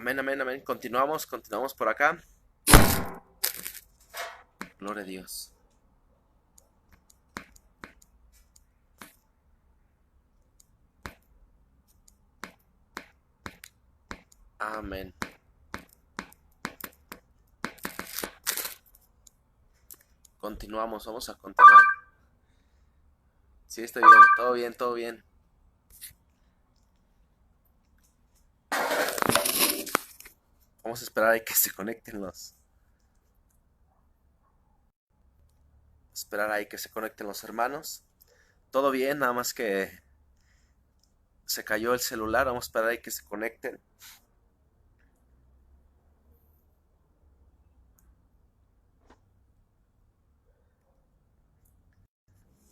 Amén, amén, amén. Continuamos por acá. Gloria a Dios. Amén. Continuamos, vamos a continuar. Sí, estoy bien, todo bien, todo bien. Vamos a esperar a que se conecten los hermanos. Todo bien, nada más que se cayó el celular. Vamos a esperar a que se conecten.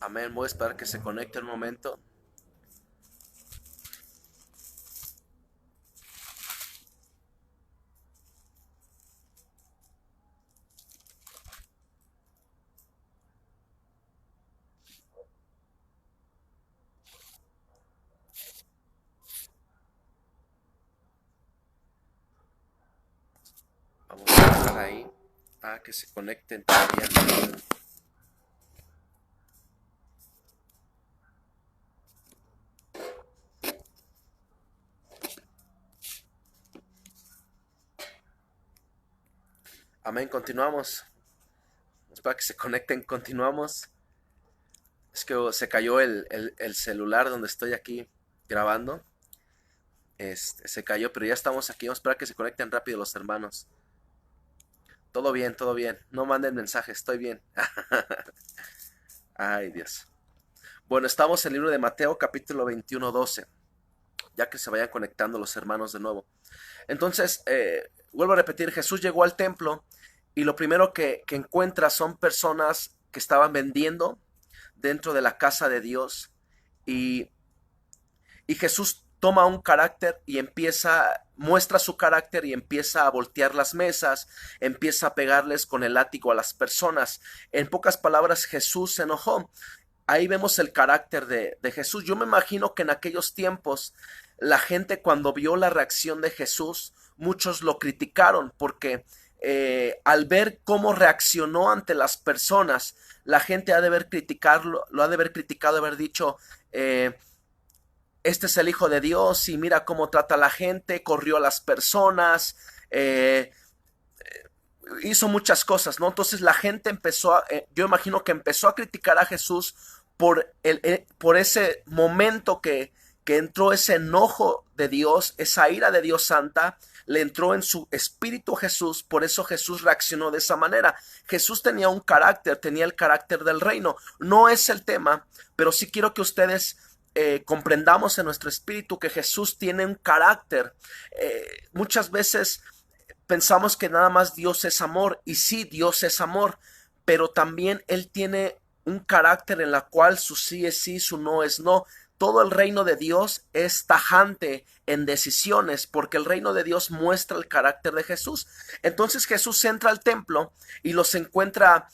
Amén, voy a esperar que se conecte un momento. Vamos a esperar ahí a que se conecten todavía. Amén, continuamos. Espera que se conecten, continuamos. Es que se cayó el celular donde estoy aquí grabando. Se cayó, pero ya estamos aquí. Vamos a esperar que se conecten rápido los hermanos. Todo bien, todo bien. No manden mensajes, estoy bien. Ay, Dios. Bueno, estamos en el libro de Mateo, capítulo 21, 12. Ya que se vayan conectando los hermanos de nuevo. Entonces, vuelvo a repetir, Jesús llegó al templo y lo primero que encuentra son personas que estaban vendiendo dentro de la casa de Dios. Y Jesús toma un carácter y muestra su carácter y empieza a voltear las mesas, empieza a pegarles con el látigo a las personas. En pocas palabras, Jesús se enojó. Ahí vemos el carácter de Jesús. Yo me imagino que en aquellos tiempos la gente, cuando vio la reacción de Jesús, muchos lo criticaron porque al ver cómo reaccionó ante las personas, la gente ha de haber criticado, lo ha de haber criticado, haber dicho, este es el Hijo de Dios y mira cómo trata a la gente, corrió a las personas, hizo muchas cosas, ¿no? Entonces la gente yo imagino que empezó a criticar a Jesús por ese momento que entró ese enojo de Dios, esa ira de Dios santa, le entró en su espíritu a Jesús, por eso Jesús reaccionó de esa manera. Jesús tenía un carácter, tenía el carácter del reino. No es el tema, pero sí quiero que ustedes comprendamos en nuestro espíritu que Jesús tiene un carácter. Muchas veces pensamos que nada más Dios es amor, y sí, Dios es amor, pero también Él tiene un carácter en la cual su sí es sí, su no es no. Todo el reino de Dios es tajante en decisiones, porque el reino de Dios muestra el carácter de Jesús. Entonces Jesús entra al templo y los encuentra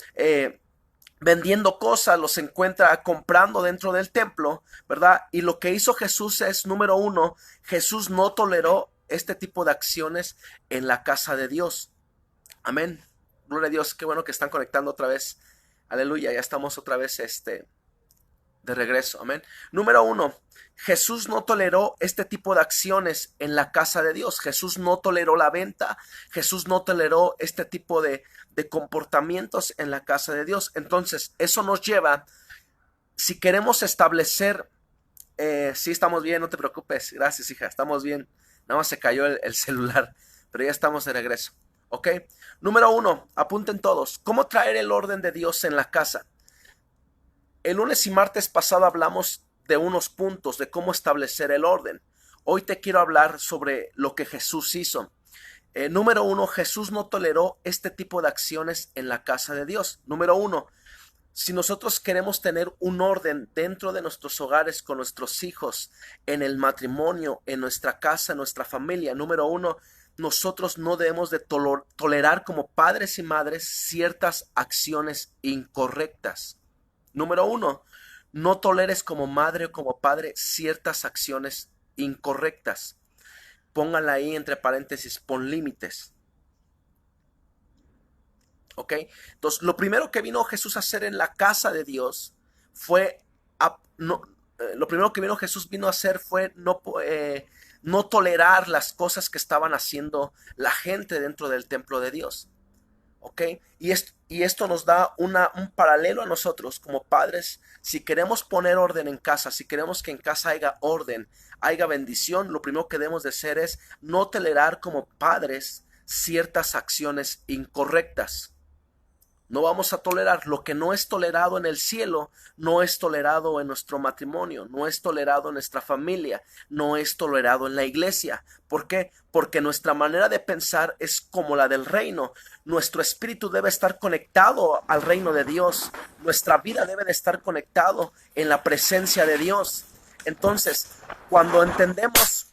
vendiendo cosas, los encuentra comprando dentro del templo, ¿verdad? Y lo que hizo Jesús es, número uno, Jesús no toleró este tipo de acciones en la casa de Dios. Amén. Gloria a Dios, qué bueno que están conectando otra vez. Aleluya, ya estamos otra vez de regreso. Amén. Número uno, Jesús no toleró este tipo de acciones en la casa de Dios. Jesús no toleró la venta. Jesús no toleró este tipo de comportamientos en la casa de Dios. Entonces, eso nos lleva, si queremos establecer, sí estamos bien, no te preocupes. Gracias, hija, estamos bien. Nada más se cayó el celular, pero ya estamos de regreso. ¿Ok? Número uno, apunten todos. ¿Cómo traer el orden de Dios en la casa? El lunes y martes pasado hablamos de unos puntos de cómo establecer el orden. Hoy te quiero hablar sobre lo que Jesús hizo. Número uno, Jesús no toleró este tipo de acciones en la casa de Dios. Número uno, si nosotros queremos tener un orden dentro de nuestros hogares, con nuestros hijos, en el matrimonio, en nuestra casa, en nuestra familia, número uno, nosotros no debemos de tolerar como padres y madres ciertas acciones incorrectas. Número uno, no toleres como madre o como padre ciertas acciones incorrectas. pónganla ahí entre paréntesis, pon límites. ¿Ok? Entonces, lo primero que vino Jesús a hacer en la casa de Dios fue, lo primero que vino Jesús vino a hacer fue no tolerar las cosas que estaban haciendo la gente dentro del templo de Dios. ¿Ok? Y esto nos da un paralelo a nosotros como padres. Si queremos poner orden en casa, si queremos que en casa haya orden, haya bendición, lo primero que debemos de hacer es no tolerar como padres ciertas acciones incorrectas. No vamos a tolerar lo que no es tolerado en el cielo, no es tolerado en nuestro matrimonio, no es tolerado en nuestra familia, no es tolerado en la iglesia. ¿Por qué? Porque nuestra manera de pensar es como la del reino. Nuestro espíritu debe estar conectado al reino de Dios. Nuestra vida debe de estar conectado en la presencia de Dios. Entonces, cuando entendemos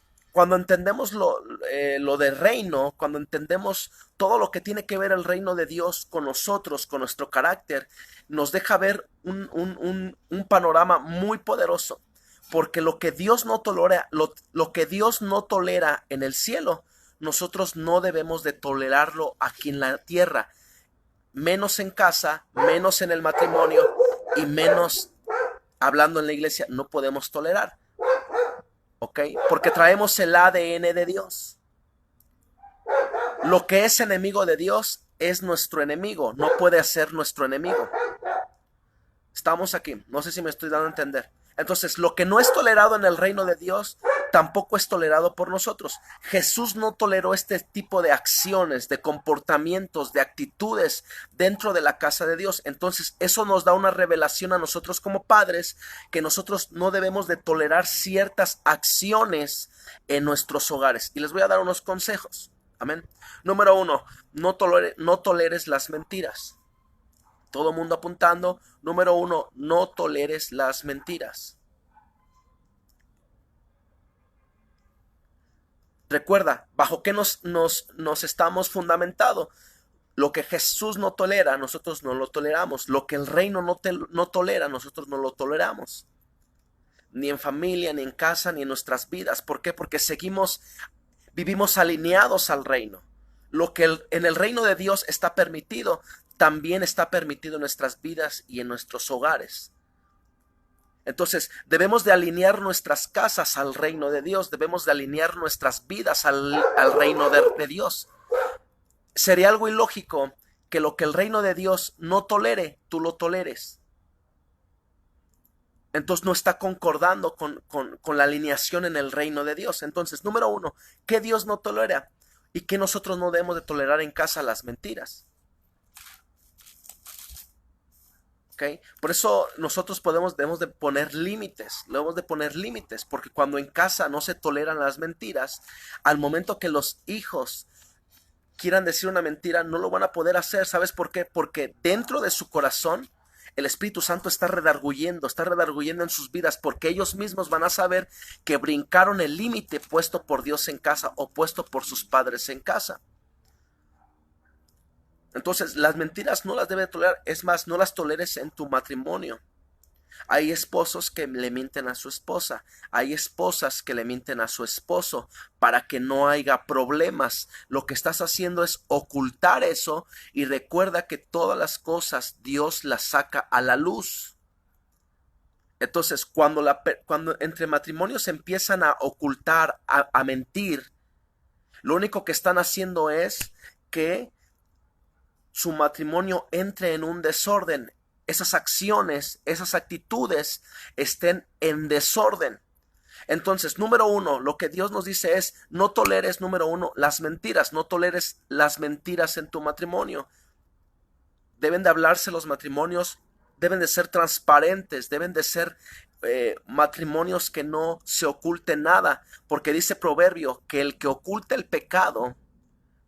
lo del reino, cuando entendemos todo lo que tiene que ver el reino de Dios con nosotros, con nuestro carácter, nos deja ver un panorama muy poderoso, porque lo que Dios no tolera, lo que Dios no tolera en el cielo, nosotros no debemos de tolerarlo aquí en la tierra, menos en casa, menos en el matrimonio y menos hablando en la iglesia, no podemos tolerar. ¿Ok? Porque traemos el ADN de Dios. Lo que es enemigo de Dios es nuestro enemigo, no puede ser nuestro enemigo. Estamos aquí, no sé si me estoy dando a entender. Entonces, lo que no es tolerado en el reino de Dios, tampoco es tolerado por nosotros. Jesús no toleró este tipo de acciones, de comportamientos, de actitudes dentro de la casa de Dios. Entonces, eso nos da una revelación a nosotros como padres, que nosotros no debemos de tolerar ciertas acciones en nuestros hogares. Y les voy a dar unos consejos. Amén. Número 1, no toleres las mentiras. Todo mundo apuntando. Número 1, no toleres las mentiras. Recuerda, ¿bajo qué nos estamos fundamentando? Lo que Jesús no tolera, nosotros no lo toleramos. Lo que el reino no tolera, nosotros no lo toleramos. Ni en familia, ni en casa, ni en nuestras vidas. ¿Por qué? Porque vivimos alineados al reino. Lo que en el reino de Dios está permitido, también está permitido en nuestras vidas y en nuestros hogares. Entonces, debemos de alinear nuestras casas al reino de Dios, debemos de alinear nuestras vidas al reino de Dios. Sería algo ilógico que lo que el reino de Dios no tolere, tú lo toleres. Entonces no está concordando con la alineación en el reino de Dios. Entonces, número 1, ¿qué Dios no tolera? Y que nosotros no debemos de tolerar en casa las mentiras. ¿Okay? Por eso nosotros debemos de poner límites, porque cuando en casa no se toleran las mentiras, al momento que los hijos quieran decir una mentira, no lo van a poder hacer. ¿Sabes por qué? Porque dentro de su corazón, el Espíritu Santo está redarguyendo en sus vidas, porque ellos mismos van a saber que brincaron el límite puesto por Dios en casa o puesto por sus padres en casa. Entonces, las mentiras no las debe tolerar. Es más, no las toleres en tu matrimonio. Hay esposos que le mienten a su esposa. Hay esposas que le mienten a su esposo para que no haya problemas. Lo que estás haciendo es ocultar eso, y recuerda que todas las cosas Dios las saca a la luz. Entonces, cuando entre matrimonios empiezan a ocultar, a mentir, lo único que están haciendo es que su matrimonio entre en un desorden. Esas acciones, esas actitudes estén en desorden. Entonces, número 1, lo que Dios nos dice es, no toleres, número 1, las mentiras. No toleres las mentiras en tu matrimonio. Deben de hablarse los matrimonios, deben de ser transparentes, deben de ser matrimonios que no se oculte nada, porque dice Proverbio que el que oculta el pecado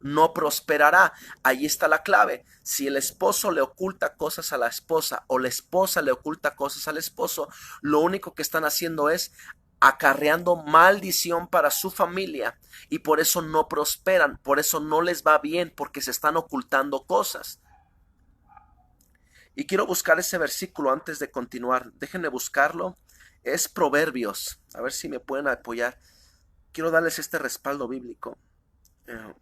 no prosperará. Ahí está la clave. Si el esposo le oculta cosas a la esposa o la esposa le oculta cosas al esposo, lo único que están haciendo es acarreando maldición para su familia, y por eso no prosperan, por eso no les va bien, porque se están ocultando cosas. Y quiero buscar ese versículo antes de continuar. Déjenme buscarlo. Es Proverbios. A ver si me pueden apoyar. quiero darles este respaldo bíblico. Eh,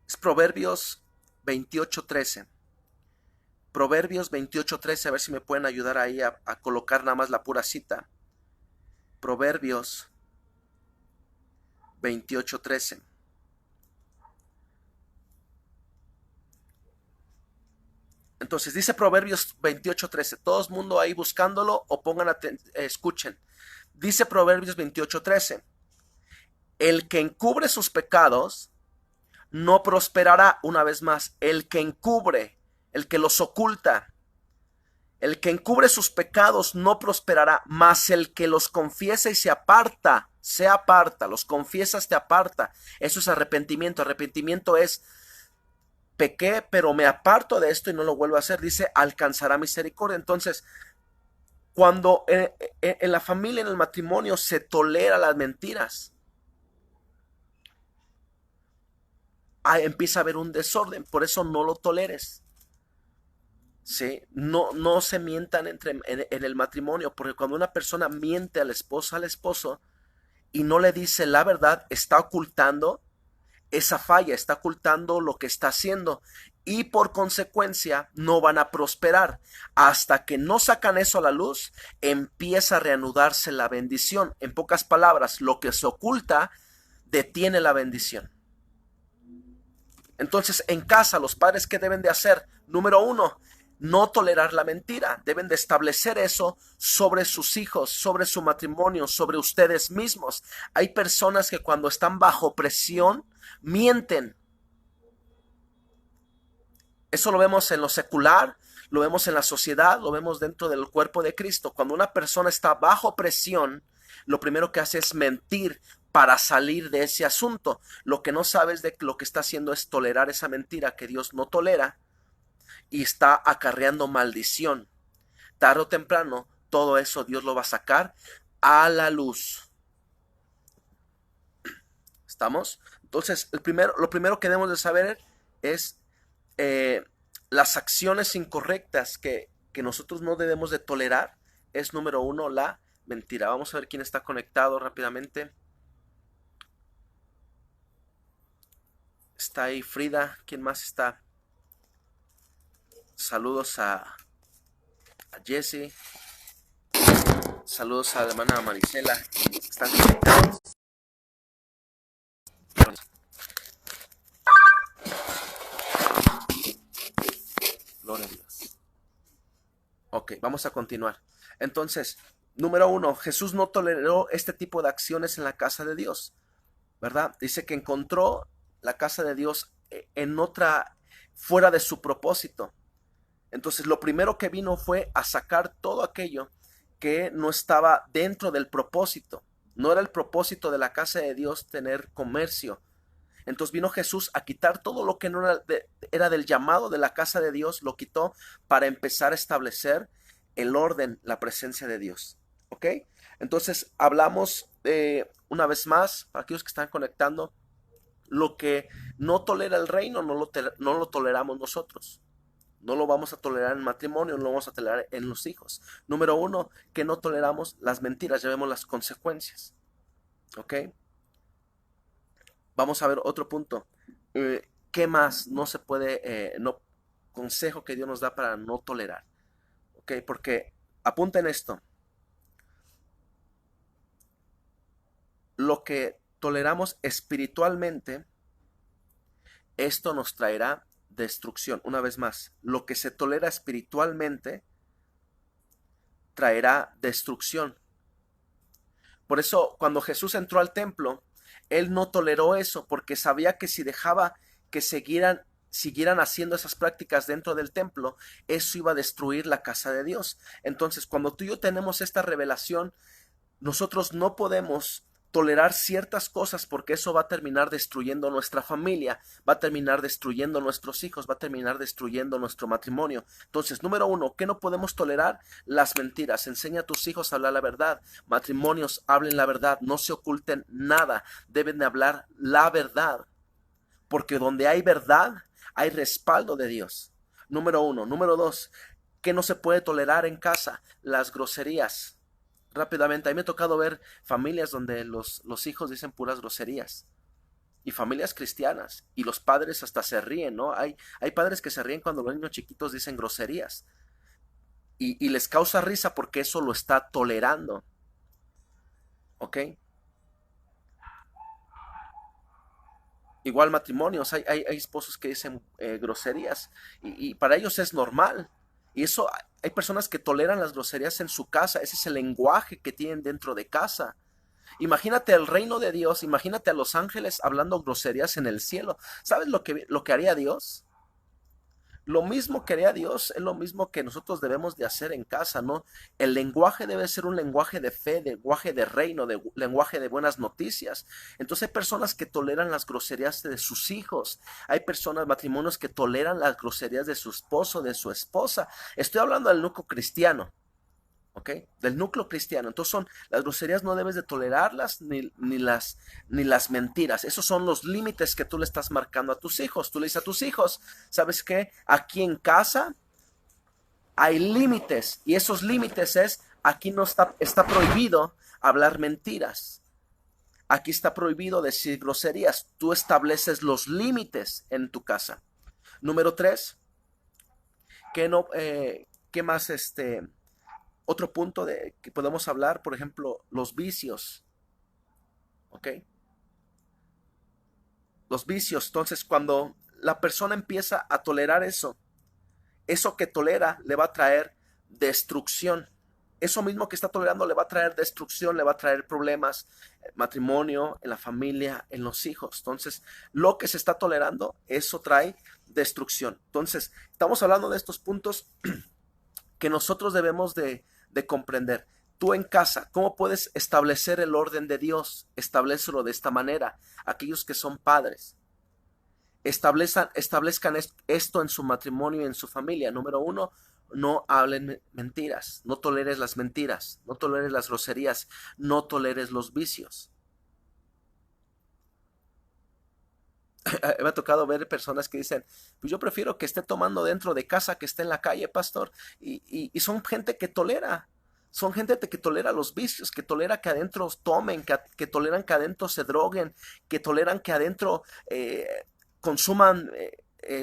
Es Proverbios 28:13. Proverbios 28:13, a ver si me pueden ayudar ahí a colocar nada más la pura cita. Proverbios 28:13. Entonces dice Proverbios 28:13. Todos mundo ahí buscándolo o pongan escuchen. Dice Proverbios 28:13. El que encubre sus pecados no prosperará. Una vez más, el que encubre, el que los oculta, el que encubre sus pecados no prosperará, mas el que los confiesa y se aparta, los confiesas, te aparta. Eso es arrepentimiento. Arrepentimiento es: pequé, pero me aparto de esto y no lo vuelvo a hacer. Dice, alcanzará misericordia. Entonces, cuando en la familia, en el matrimonio, se tolera las mentiras, empieza a haber un desorden. Por eso no lo toleres. ¿Sí? No se mientan en el matrimonio, porque cuando una persona miente a la esposa, al esposo, y no le dice la verdad, está ocultando esa falla, está ocultando lo que está haciendo, y por consecuencia no van a prosperar. Hasta que no sacan eso a la luz, empieza a reanudarse la bendición. En pocas palabras, lo que se oculta detiene la bendición. Entonces, en casa, los padres, ¿qué deben de hacer? Número uno, no tolerar la mentira. Deben de establecer eso sobre sus hijos, sobre su matrimonio, sobre ustedes mismos. Hay personas que cuando están bajo presión, mienten. Eso lo vemos en lo secular, lo vemos en la sociedad, lo vemos dentro del cuerpo de Cristo. Cuando una persona está bajo presión, lo primero que hace es mentir para salir de ese asunto. Lo que no sabes de lo que está haciendo es tolerar esa mentira que Dios no tolera y está acarreando maldición. Tarde o temprano, todo eso Dios lo va a sacar a la luz. ¿Estamos? Entonces, lo primero que debemos de saber es las acciones incorrectas que nosotros no debemos de tolerar. Es número uno, la mentira. Vamos a ver quién está conectado rápidamente. Está ahí Frida. ¿Quién más está? Saludos a Jesse. Saludos a la hermana Marisela. Están conectados. Gloria a Dios. Ok, vamos a continuar. Entonces, número uno, Jesús no toleró este tipo de acciones en la casa de Dios, ¿verdad? Dice que encontró la casa de Dios en otra, fuera de su propósito. Entonces, lo primero que vino fue a sacar todo aquello que no estaba dentro del propósito. No era el propósito de la casa de Dios tener comercio. Entonces vino Jesús a quitar todo lo que no era del llamado de la casa de Dios, lo quitó para empezar a establecer el orden, la presencia de Dios. ¿Ok? Entonces hablamos una vez más, para aquellos que están conectando, lo que no tolera el reino, no lo toleramos nosotros. No lo vamos a tolerar en matrimonio, no lo vamos a tolerar en los hijos. Número uno, que no toleramos las mentiras, ya vemos las consecuencias. ¿Ok? Vamos a ver otro punto. ¿Qué más no se puede, consejo que Dios nos da para no tolerar? ¿Ok? Porque apunten esto. Lo que toleramos espiritualmente, esto nos traerá destrucción. Una vez más, lo que se tolera espiritualmente traerá destrucción. Por eso, cuando Jesús entró al templo, él no toleró eso porque sabía que si dejaba que siguieran haciendo esas prácticas dentro del templo, eso iba a destruir la casa de Dios. Entonces, cuando tú y yo tenemos esta revelación, nosotros no podemos tolerar ciertas cosas porque eso va a terminar destruyendo nuestra familia, va a terminar destruyendo nuestros hijos, va a terminar destruyendo nuestro matrimonio. Entonces, número uno, ¿qué no podemos tolerar? Las mentiras. Enseña a tus hijos a hablar la verdad. Matrimonios, hablen la verdad, no se oculten nada, deben de hablar la verdad, porque donde hay verdad, hay respaldo de Dios. Número uno. Número dos, ¿qué no se puede tolerar en casa? Las groserías. Rápidamente, a mí me ha tocado ver familias donde los hijos dicen puras groserías. Y familias cristianas. Y los padres hasta se ríen, ¿no? Hay padres que se ríen cuando los niños chiquitos dicen groserías. Y les causa risa porque eso lo está tolerando. ¿Ok? Igual matrimonios, hay esposos que dicen groserías y para ellos es normal. Y eso, hay personas que toleran las groserías en su casa, ese es el lenguaje que tienen dentro de casa. Imagínate el reino de Dios, imagínate a los ángeles hablando groserías en el cielo. ¿Sabes lo que haría Dios? Lo mismo que haría Dios es lo mismo que nosotros debemos de hacer en casa, ¿no? El lenguaje debe ser un lenguaje de fe, de lenguaje de reino, de lenguaje de buenas noticias. Entonces hay personas que toleran las groserías de sus hijos, hay personas, matrimonios que toleran las groserías de su esposo, de su esposa. Estoy hablando del núcleo cristiano. ¿Ok? Del núcleo cristiano. Entonces son, las groserías no debes de tolerarlas ni las mentiras. Esos son los límites que tú le estás marcando a tus hijos. Tú le dices a tus hijos, ¿sabes qué? Aquí en casa hay límites y esos límites es, aquí no está prohibido hablar mentiras. Aquí está prohibido decir groserías. Tú estableces los límites en tu casa. Número tres, ¿qué no, qué más otro punto de que podemos hablar, por ejemplo, los vicios, ¿ok? Los vicios. Entonces, cuando la persona empieza a tolerar eso, eso que tolera le va a traer destrucción. Eso mismo que está tolerando le va a traer destrucción, le va a traer problemas, matrimonio, en la familia, en los hijos. Entonces, lo que se está tolerando, eso trae destrucción. Entonces, estamos hablando de estos puntos que nosotros debemos de comprender. Tú en casa, ¿cómo puedes establecer el orden de Dios? Establécelo de esta manera. Aquellos que son padres, establezcan esto en su matrimonio y en su familia. Número uno, no hablen mentiras, no toleres las mentiras, no toleres las groserías, no toleres los vicios. Me ha tocado ver personas que dicen, pues yo prefiero que esté tomando dentro de casa que esté en la calle, pastor. Y son gente que tolera, son gente que tolera los vicios, que tolera que adentro tomen, que toleran que adentro se droguen, que toleran que adentro consuman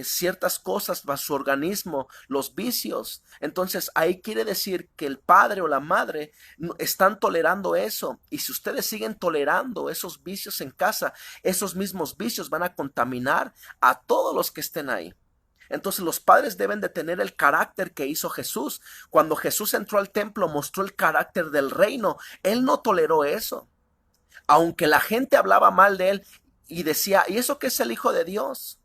ciertas cosas para su organismo, los vicios. Entonces ahí quiere decir que el padre o la madre están tolerando eso. Y si ustedes siguen tolerando esos vicios en casa, esos mismos vicios van a contaminar a todos los que estén ahí. Entonces los padres deben de tener el carácter que hizo Jesús. Cuando Jesús entró al templo, mostró el carácter del reino. Él no toleró eso. Aunque la gente hablaba mal de él y decía, ¿y eso qué es el Hijo de Dios?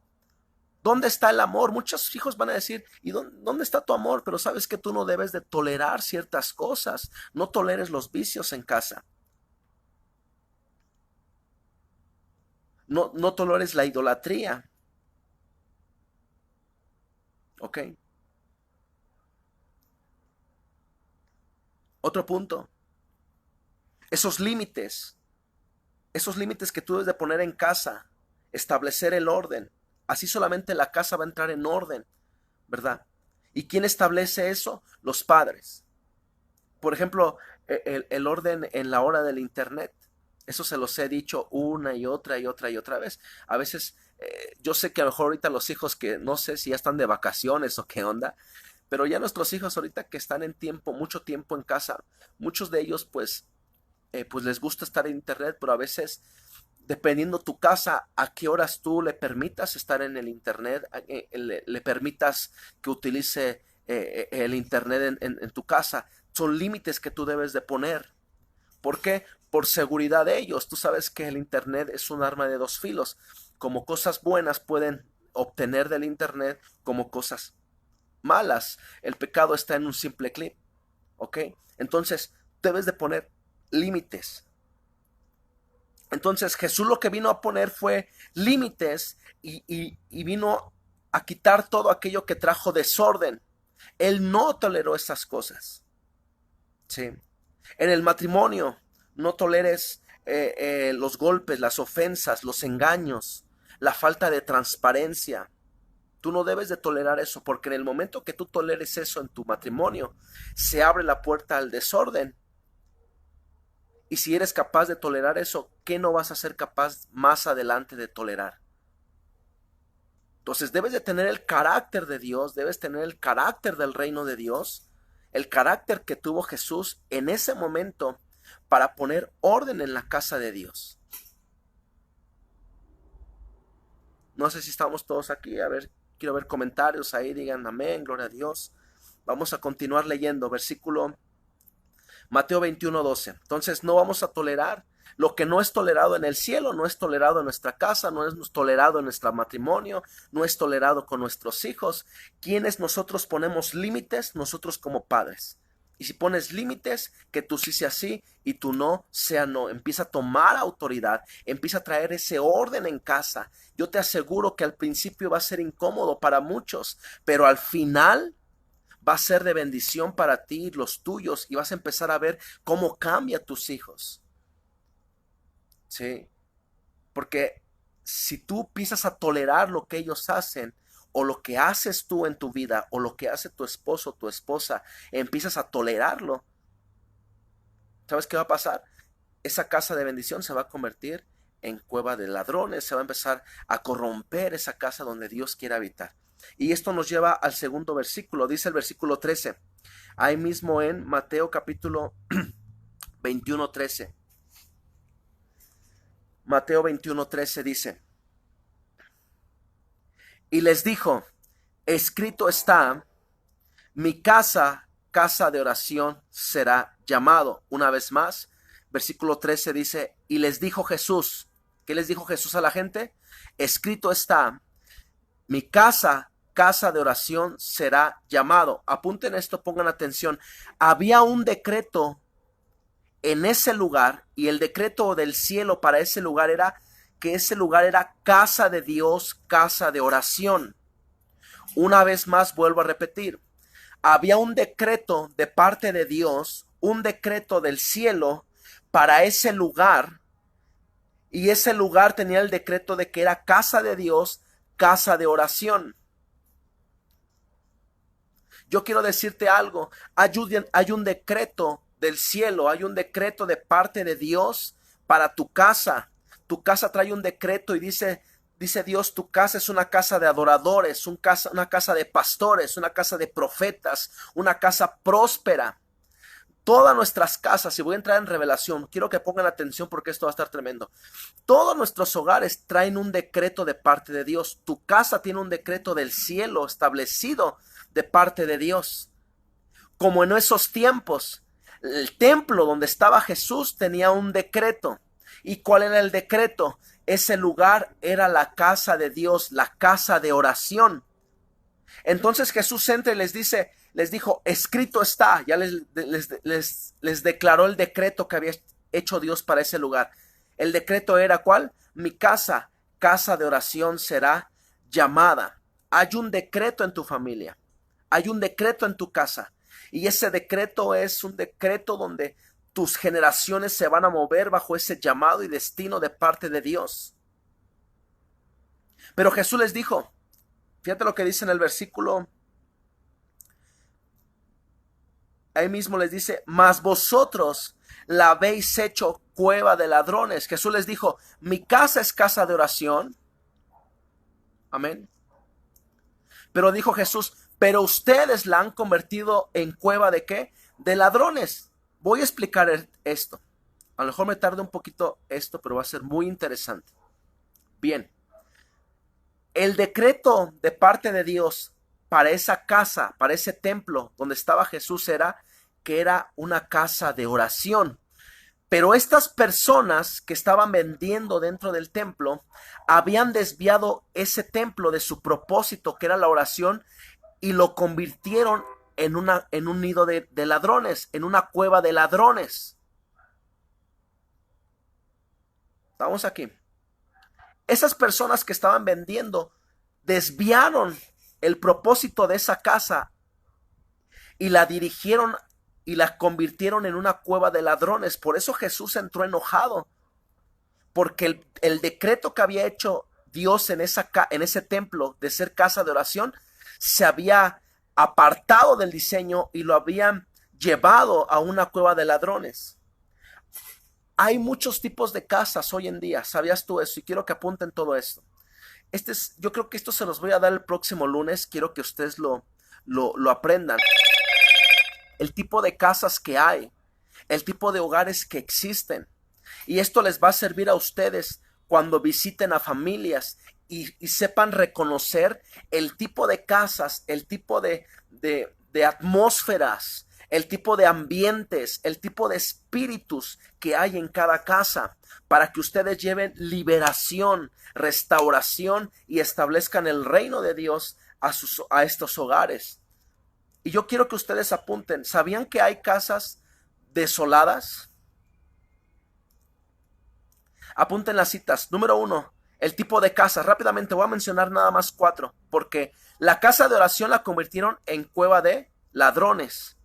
¿Dónde está el amor? Muchos hijos van a decir, ¿y dónde está tu amor? Pero sabes que tú no debes de tolerar ciertas cosas. No toleres los vicios en casa. No toleres la idolatría. ¿Ok? Otro punto. Esos límites. Esos límites que tú debes de poner en casa. Establecer el orden. Así solamente la casa va a entrar en orden, ¿verdad? ¿Y quién establece eso? Los padres. Por ejemplo, el orden en la hora del internet. Eso se los he dicho una y otra y otra y otra vez. A veces, yo sé que a lo mejor ahorita los hijos que no sé si ya están de vacaciones o qué onda, pero ya nuestros hijos ahorita que están en tiempo, mucho tiempo en casa, muchos de ellos pues les gusta estar en internet, pero a veces dependiendo tu casa, a qué horas tú le permitas estar en el internet, le permitas que utilice el internet en tu casa, son límites que tú debes de poner. ¿Por qué? Por seguridad de ellos. Tú sabes que el internet es un arma de dos filos. Como cosas buenas pueden obtener del internet, como cosas malas. El pecado está en un simple clic. ¿Ok? Entonces, debes de poner límites. Entonces Jesús lo que vino a poner fue límites y vino a quitar todo aquello que trajo desorden. Él no toleró esas cosas. ¿Sí? En el matrimonio no toleres los golpes, las ofensas, los engaños, la falta de transparencia. Tú no debes de tolerar eso, porque en el momento que tú toleres eso en tu matrimonio, se abre la puerta al desorden. Y si eres capaz de tolerar eso, ¿qué no vas a ser capaz más adelante de tolerar? Entonces debes de tener el carácter de Dios, debes tener el carácter del reino de Dios, el carácter que tuvo Jesús en ese momento para poner orden en la casa de Dios. No sé si estamos todos aquí, a ver, quiero ver comentarios ahí, digan amén, gloria a Dios. Vamos a continuar leyendo, versículo Mateo 21:12. Entonces no vamos a tolerar lo que no es tolerado en el cielo, no es tolerado en nuestra casa, no es tolerado en nuestro matrimonio, no es tolerado con nuestros hijos. ¿Quiénes nosotros ponemos límites? Nosotros como padres. Y si pones límites, que tú sí sea sí y tú no sea no. Empieza a tomar autoridad, empieza a traer ese orden en casa. Yo te aseguro que al principio va a ser incómodo para muchos, pero al final va a ser de bendición para ti y los tuyos, y vas a empezar a ver cómo cambia tus hijos. Sí, porque si tú empiezas a tolerar lo que ellos hacen, o lo que haces tú en tu vida, o lo que hace tu esposo o tu esposa, empiezas a tolerarlo, ¿sabes qué va a pasar? Esa casa de bendición se va a convertir en cueva de ladrones, se va a empezar a corromper esa casa donde Dios quiere habitar. Y esto nos lleva al segundo versículo, dice el versículo 13, ahí mismo en Mateo capítulo 21:13. Mateo 21:13 dice, y les dijo, escrito está, mi casa, casa de oración será llamado. Una vez más, versículo 13 dice, y les dijo Jesús, ¿qué les dijo Jesús a la gente? Escrito está, mi casa, casa de oración será llamado. Apunten esto, pongan atención. Había un decreto en ese lugar, y el decreto del cielo para ese lugar era que ese lugar era casa de Dios, casa de oración. Una vez más vuelvo a repetir, había un decreto de parte de Dios, un decreto del cielo para ese lugar, y ese lugar tenía el decreto de que era casa de Dios, casa de oración. Yo quiero decirte algo, hay un decreto del cielo, hay un decreto de parte de Dios para tu casa. Tu casa trae un decreto y dice Dios, tu casa es una casa de adoradores, una casa de pastores, una casa de profetas, una casa próspera. Todas nuestras casas, y voy a entrar en revelación, quiero que pongan atención porque esto va a estar tremendo. Todos nuestros hogares traen un decreto de parte de Dios. Tu casa tiene un decreto del cielo establecido de parte de Dios. Como en esos tiempos, el templo donde estaba Jesús tenía un decreto. ¿Y cuál era el decreto? Ese lugar era la casa de Dios, la casa de oración. Entonces Jesús entra y les dijo, escrito está, ya les declaró el decreto que había hecho Dios para ese lugar. El decreto era ¿cuál? Mi casa, casa de oración será llamada. Hay un decreto en tu familia, hay un decreto en tu casa, y ese decreto es un decreto donde tus generaciones se van a mover bajo ese llamado y destino de parte de Dios. Pero Jesús les dijo, fíjate lo que dice en el versículo, ahí mismo les dice, mas vosotros la habéis hecho cueva de ladrones. Jesús les dijo, mi casa es casa de oración. Amén. Pero dijo Jesús, pero ustedes la han convertido en cueva ¿de qué? De ladrones. Voy a explicar esto. A lo mejor me tarde un poquito esto, pero va a ser muy interesante. Bien. El decreto de parte de Dios para esa casa, para ese templo donde estaba Jesús era que era una casa de oración. Pero estas personas que estaban vendiendo dentro del templo habían desviado ese templo de su propósito, que era la oración, y lo convirtieron en un nido de ladrones, en una cueva de ladrones. Estamos aquí. Esas personas que estaban vendiendo desviaron el propósito de esa casa y la dirigieron y la convirtieron en una cueva de ladrones. Por eso Jesús entró enojado, porque el decreto que había hecho Dios en ese templo de ser casa de oración se había apartado del diseño y lo habían llevado a una cueva de ladrones. Hay muchos tipos de casas hoy en día. ¿Sabías tú eso? Y quiero que apunten todo esto. Yo creo que esto se los voy a dar el próximo lunes. Quiero que ustedes lo aprendan. El tipo de casas que hay, el tipo de hogares que existen. Y esto les va a servir a ustedes cuando visiten a familias y sepan reconocer el tipo de casas, el tipo de atmósferas, el tipo de ambientes, el tipo de espíritus que hay en cada casa, para que ustedes lleven liberación, restauración y establezcan el reino de Dios a estos hogares. Y yo quiero que ustedes apunten, ¿sabían que hay casas desoladas? Apunten las citas. Número 1, el tipo de casa. Rápidamente voy a mencionar nada más 4, porque la casa de oración la convirtieron en cueva de ladrones.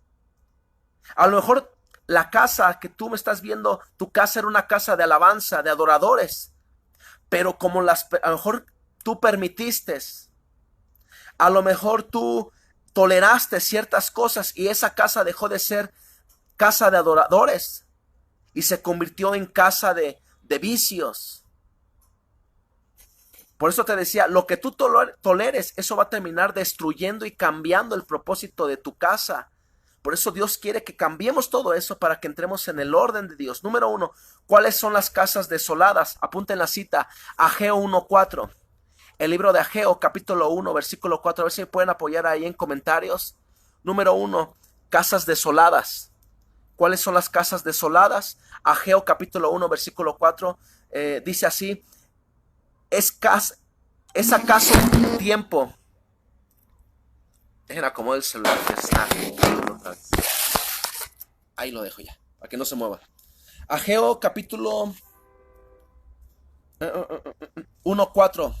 A lo mejor la casa que tú me estás viendo, tu casa era una casa de alabanza, de adoradores, pero como a lo mejor tú permitiste, a lo mejor tú toleraste ciertas cosas y esa casa dejó de ser casa de adoradores y se convirtió en casa de vicios. Por eso te decía, lo que tú toleres, eso va a terminar destruyendo y cambiando el propósito de tu casa. Por eso Dios quiere que cambiemos todo eso para que entremos en el orden de Dios. Número 1, ¿cuáles son las casas desoladas? Apunten la cita, Ageo 1:4. El libro de Ageo, capítulo 1, versículo 4. A ver si me pueden apoyar ahí en comentarios. Número 1, casas desoladas. ¿Cuáles son las casas desoladas? Ageo capítulo 1, versículo 4, dice así, ¿es acaso tiempo? Dejen acomodar el celular. Ahí lo dejo ya, para que no se mueva. Ageo capítulo 1:4.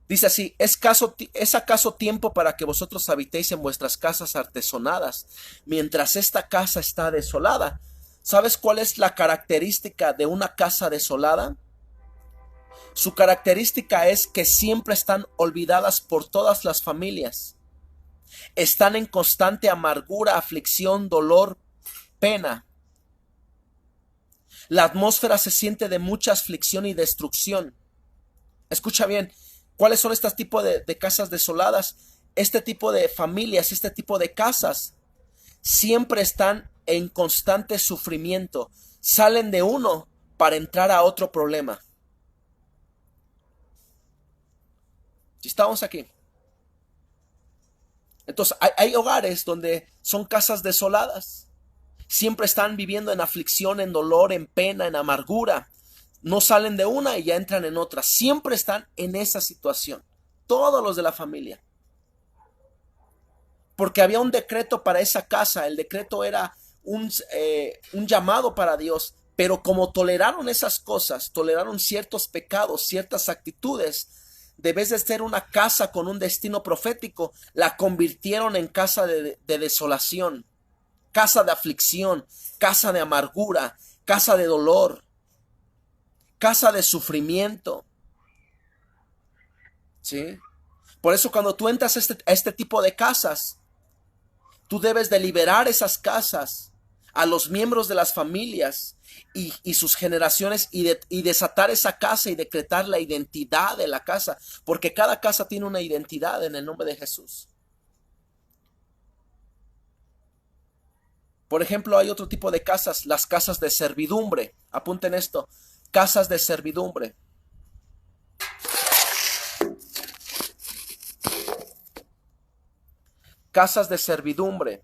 Dice así, ¿es acaso tiempo para que vosotros habitéis en vuestras casas artesonadas, mientras esta casa está desolada? ¿Sabes cuál es la característica de una casa desolada? Su característica es que siempre están olvidadas por todas las familias. Están en constante amargura, aflicción, dolor, pena. La atmósfera se siente de mucha aflicción y destrucción. Escucha bien. ¿Cuáles son estos tipos de casas desoladas? Este tipo de familias, este tipo de casas, siempre están en constante sufrimiento. Salen de uno para entrar a otro problema. Si estamos aquí. Entonces, hay hogares donde son casas desoladas. Siempre están viviendo en aflicción, en dolor, en pena, en amargura. No salen de una y ya entran en otra. Siempre están en esa situación. Todos los de la familia. Porque había un decreto para esa casa. El decreto era un llamado para Dios. Pero como toleraron esas cosas, toleraron ciertos pecados, ciertas actitudes, de vez de ser una casa con un destino profético, la convirtieron en casa de desolación, casa de aflicción, casa de amargura, casa de dolor, casa de sufrimiento. ¿Sí? Por eso cuando tú entras a este tipo de casas, tú debes de liberar esas casas a los miembros de las familias y sus generaciones y desatar esa casa y decretar la identidad de la casa, porque cada casa tiene una identidad en el nombre de Jesús. Por ejemplo, hay otro tipo de casas, las casas de servidumbre. Apunten esto, casas de servidumbre. Casas de servidumbre.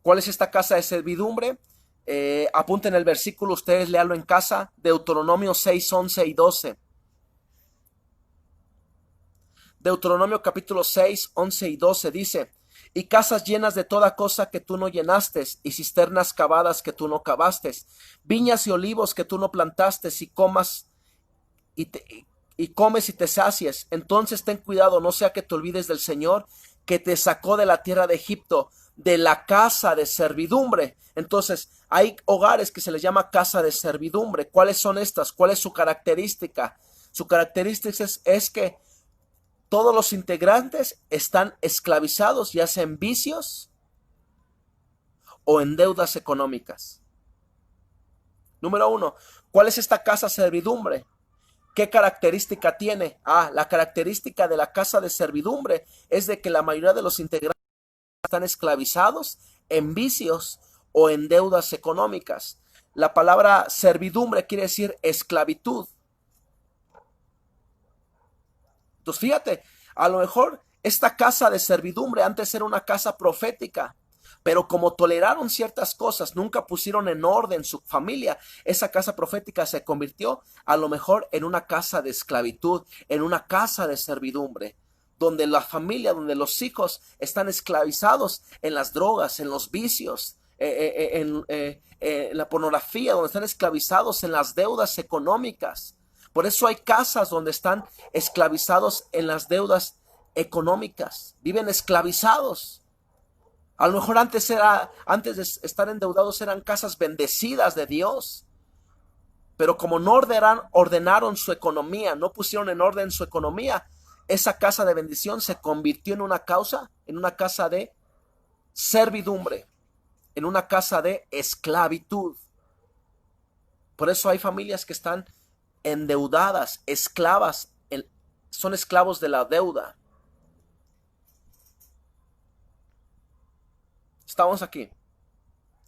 ¿Cuál es esta casa de servidumbre? Apunten el versículo, ustedes léanlo en casa, Deuteronomio 6, 11 y 12. Deuteronomio capítulo 6, 11 y 12 dice, y casas llenas de toda cosa que tú no llenaste, y cisternas cavadas que tú no cavaste, viñas y olivos que tú no plantaste, y comes y te sacies. Entonces ten cuidado, no sea que te olvides del Señor, que te sacó de la tierra de Egipto, de la casa de servidumbre. Entonces, hay hogares que se les llama casa de servidumbre. ¿Cuáles son estas? ¿Cuál es su característica? Su característica es que todos los integrantes están esclavizados, ya sea en vicios o en deudas económicas. Número uno, ¿cuál es esta casa servidumbre? ¿Qué característica tiene? La característica de la casa de servidumbre es de que la mayoría de los integrantes están esclavizados en vicios o en deudas económicas. La palabra servidumbre quiere decir esclavitud. Entonces, fíjate, a lo mejor esta casa de servidumbre antes era una casa profética, pero como toleraron ciertas cosas, nunca pusieron en orden su familia, esa casa profética se convirtió a lo mejor en una casa de esclavitud, en una casa de servidumbre, donde la familia, donde los hijos están esclavizados en las drogas, en los vicios, en la pornografía, donde están esclavizados en las deudas económicas. Por eso hay casas donde están esclavizados en las deudas económicas, viven esclavizados. A lo mejor antes de estar endeudados eran casas bendecidas de Dios, pero como no ordenaron su economía, no pusieron en orden su economía, esa casa de bendición se convirtió en una casa de servidumbre, en una casa de esclavitud. Por eso hay familias que están endeudadas, esclavas, son esclavos de la deuda. Estamos aquí.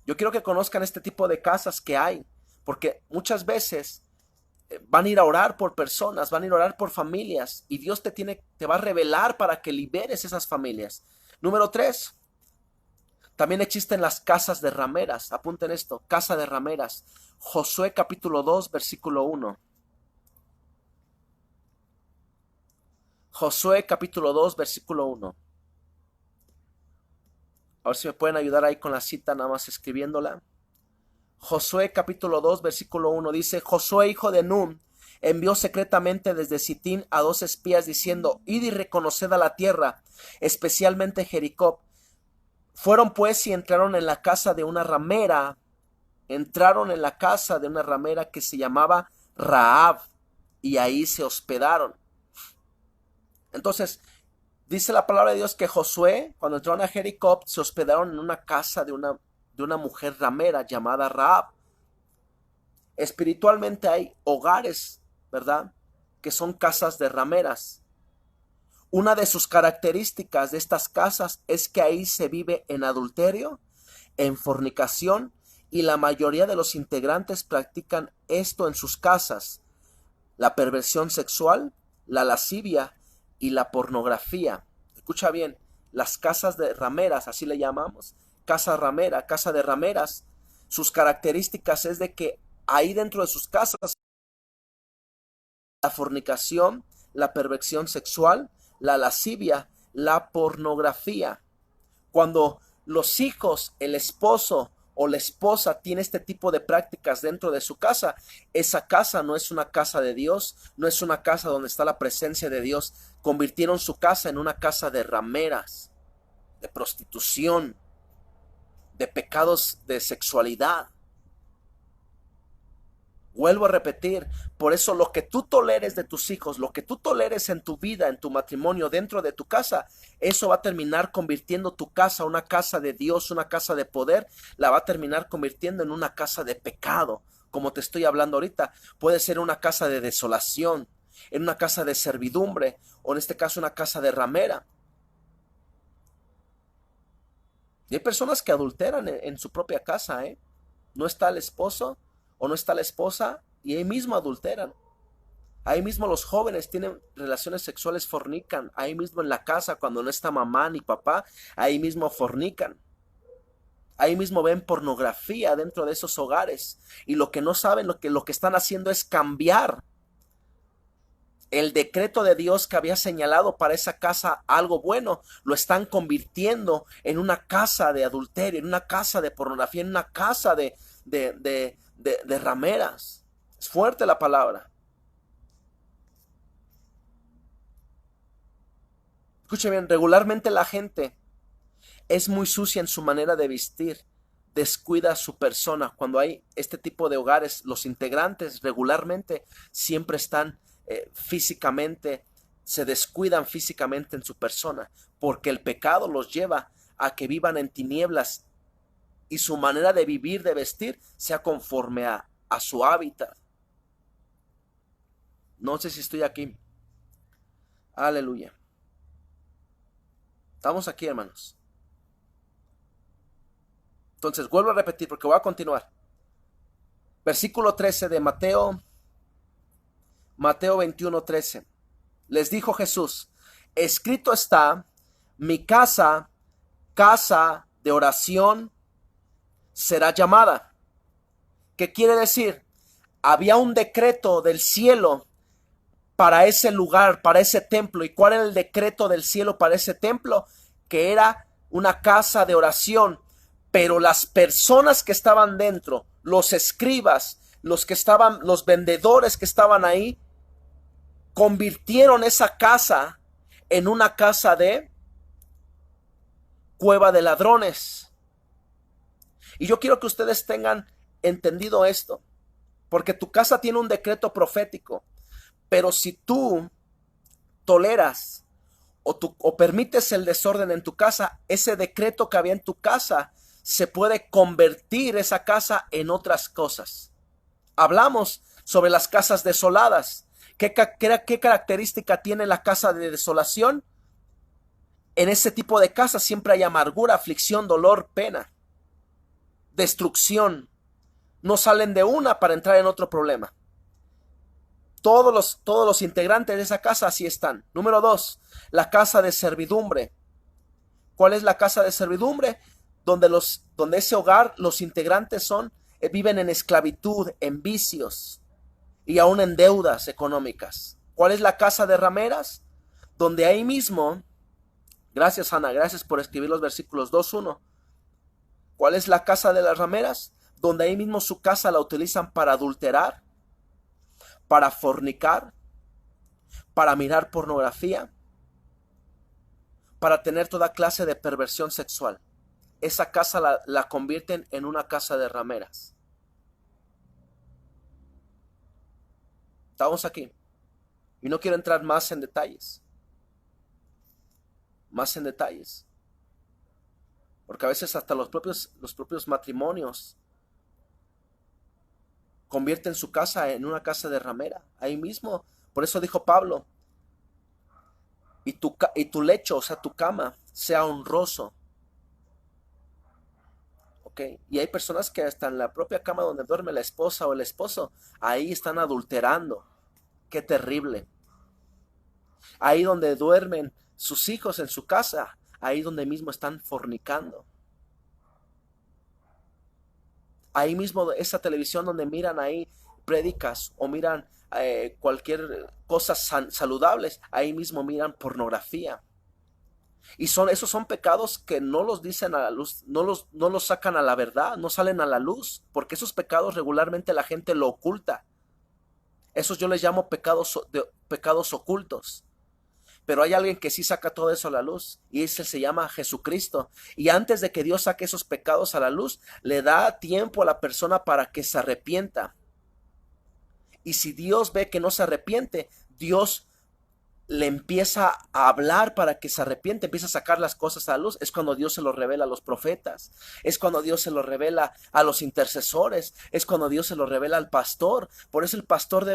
Yo quiero que conozcan este tipo de casas que hay, porque muchas veces van a ir a orar por personas, van a ir a orar por familias, y Dios te va a revelar para que liberes esas familias. Número 3, también existen las casas de rameras. Apunten esto, casa de rameras. Josué capítulo 2, versículo 1. Josué capítulo 2, versículo 1. A ver si me pueden ayudar ahí con la cita, nada más escribiéndola. Josué capítulo 2, versículo 1 dice: Josué, hijo de Nun, envió secretamente desde Sitín a 2 espías diciendo: id y reconoced a la tierra, especialmente Jericó. Fueron pues y entraron en la casa de una ramera, que se llamaba Rahab, y ahí se hospedaron. Entonces, dice la palabra de Dios que Josué, cuando entraron a Jericó, se hospedaron en una casa de una mujer ramera llamada Rahab. Espiritualmente hay hogares, ¿verdad?, que son casas de rameras. Una de sus características de estas casas es que ahí se vive en adulterio, en fornicación, y la mayoría de los integrantes practican esto en sus casas: la perversión sexual, la lascivia y la pornografía. Escucha bien, las casas de rameras, así le llamamos, casa ramera, casa de rameras. Sus características es de que ahí dentro de sus casas la fornicación, la perversión sexual, la lascivia, la pornografía. Cuando los hijos, el esposo o la esposa tiene este tipo de prácticas dentro de su casa, esa casa no es una casa de Dios, no es una casa donde está la presencia de Dios. Convirtieron su casa en una casa de rameras, de prostitución, de pecados de sexualidad. Vuelvo a repetir, por eso lo que tú toleres de tus hijos, lo que tú toleres en tu vida, en tu matrimonio, dentro de tu casa, eso va a terminar convirtiendo tu casa, una casa de Dios, una casa de poder, la va a terminar convirtiendo en una casa de pecado. Como te estoy hablando ahorita, puede ser una casa de desolación, en una casa de servidumbre, o en este caso una casa de ramera. Y hay personas que adulteran en su propia casa, ¿eh? No está el esposo o no está la esposa y ahí mismo adulteran. Ahí mismo los jóvenes tienen relaciones sexuales, fornican. Ahí mismo en la casa, cuando no está mamá ni papá, ahí mismo fornican. Ahí mismo ven pornografía dentro de esos hogares. Y lo que no saben, lo que están haciendo es cambiar el decreto de Dios que había señalado para esa casa algo bueno, lo están convirtiendo en una casa de adulterio, en una casa de pornografía, en una casa de rameras. Es fuerte la palabra. Escuche bien, regularmente la gente es muy sucia en su manera de vestir, descuida su persona. Cuando hay este tipo de hogares, los integrantes regularmente siempre están físicamente, se descuidan físicamente en su persona, porque el pecado los lleva a que vivan en tinieblas y su manera de vivir, de vestir, sea conforme a su hábitat. No sé si estoy aquí. Aleluya. Estamos aquí, hermanos. Entonces, vuelvo a repetir porque voy a continuar. Versículo 13 de Mateo 21:13. Les dijo Jesús, escrito está, mi casa, casa de oración será llamada. ¿Qué quiere decir? Había un decreto del cielo para ese lugar, para ese templo. ¿Y cuál era el decreto del cielo para ese templo? Que era una casa de oración. Pero las personas que estaban dentro, los escribas, los vendedores que estaban ahí, convirtieron esa casa en una casa de cueva de ladrones. Y yo quiero que ustedes tengan entendido esto, porque tu casa tiene un decreto profético, pero si tú toleras o permites el desorden en tu casa, ese decreto que había en tu casa se puede convertir esa casa en otras cosas. Hablamos sobre las casas desoladas. ¿Qué característica tiene la casa de desolación? En ese tipo de casas siempre hay amargura, aflicción, dolor, pena, destrucción. No salen de una para entrar en otro problema. Todos los integrantes de esa casa así están. Número 2, la casa de servidumbre. ¿Cuál es la casa de servidumbre? Donde ese hogar, los integrantes viven en esclavitud, en vicios y aún en deudas económicas. ¿Cuál es la casa de rameras? Donde ahí mismo, gracias Ana, gracias por escribir los versículos 2:1. ¿Cuál es la casa de las rameras? Donde ahí mismo su casa la utilizan para adulterar, para fornicar, para mirar pornografía, para tener toda clase de perversión sexual. Esa casa la convierten en una casa de rameras. Estamos aquí. Y no quiero entrar más en detalles. Más en detalles. Porque a veces hasta los propios matrimonios convierten su casa en una casa de ramera. Ahí mismo. Por eso dijo Pablo, y tu lecho, o sea, tu cama, sea honroso. ¿Ok? Y hay personas que hasta en la propia cama donde duerme la esposa o el esposo, ahí están adulterando. Qué terrible. Ahí donde duermen sus hijos en su casa, ahí donde mismo están fornicando. Ahí mismo esa televisión donde miran ahí prédicas o miran cualquier cosa saludables, ahí mismo miran pornografía. Y esos son pecados que no los dicen a la luz, no los sacan a la verdad, no salen a la luz, porque esos pecados regularmente la gente lo oculta. Esos yo les llamo pecados ocultos. Pero hay alguien que sí saca todo eso a la luz, y ese se llama Jesucristo. Y antes de que Dios saque esos pecados a la luz, le da tiempo a la persona para que se arrepienta. Y si Dios ve que no se arrepiente, Dios le empieza a hablar para que se arrepiente, empieza a sacar las cosas a la luz. Es cuando Dios se lo revela a los profetas, es cuando Dios se lo revela a los intercesores, es cuando Dios se lo revela al pastor. Por eso el pastor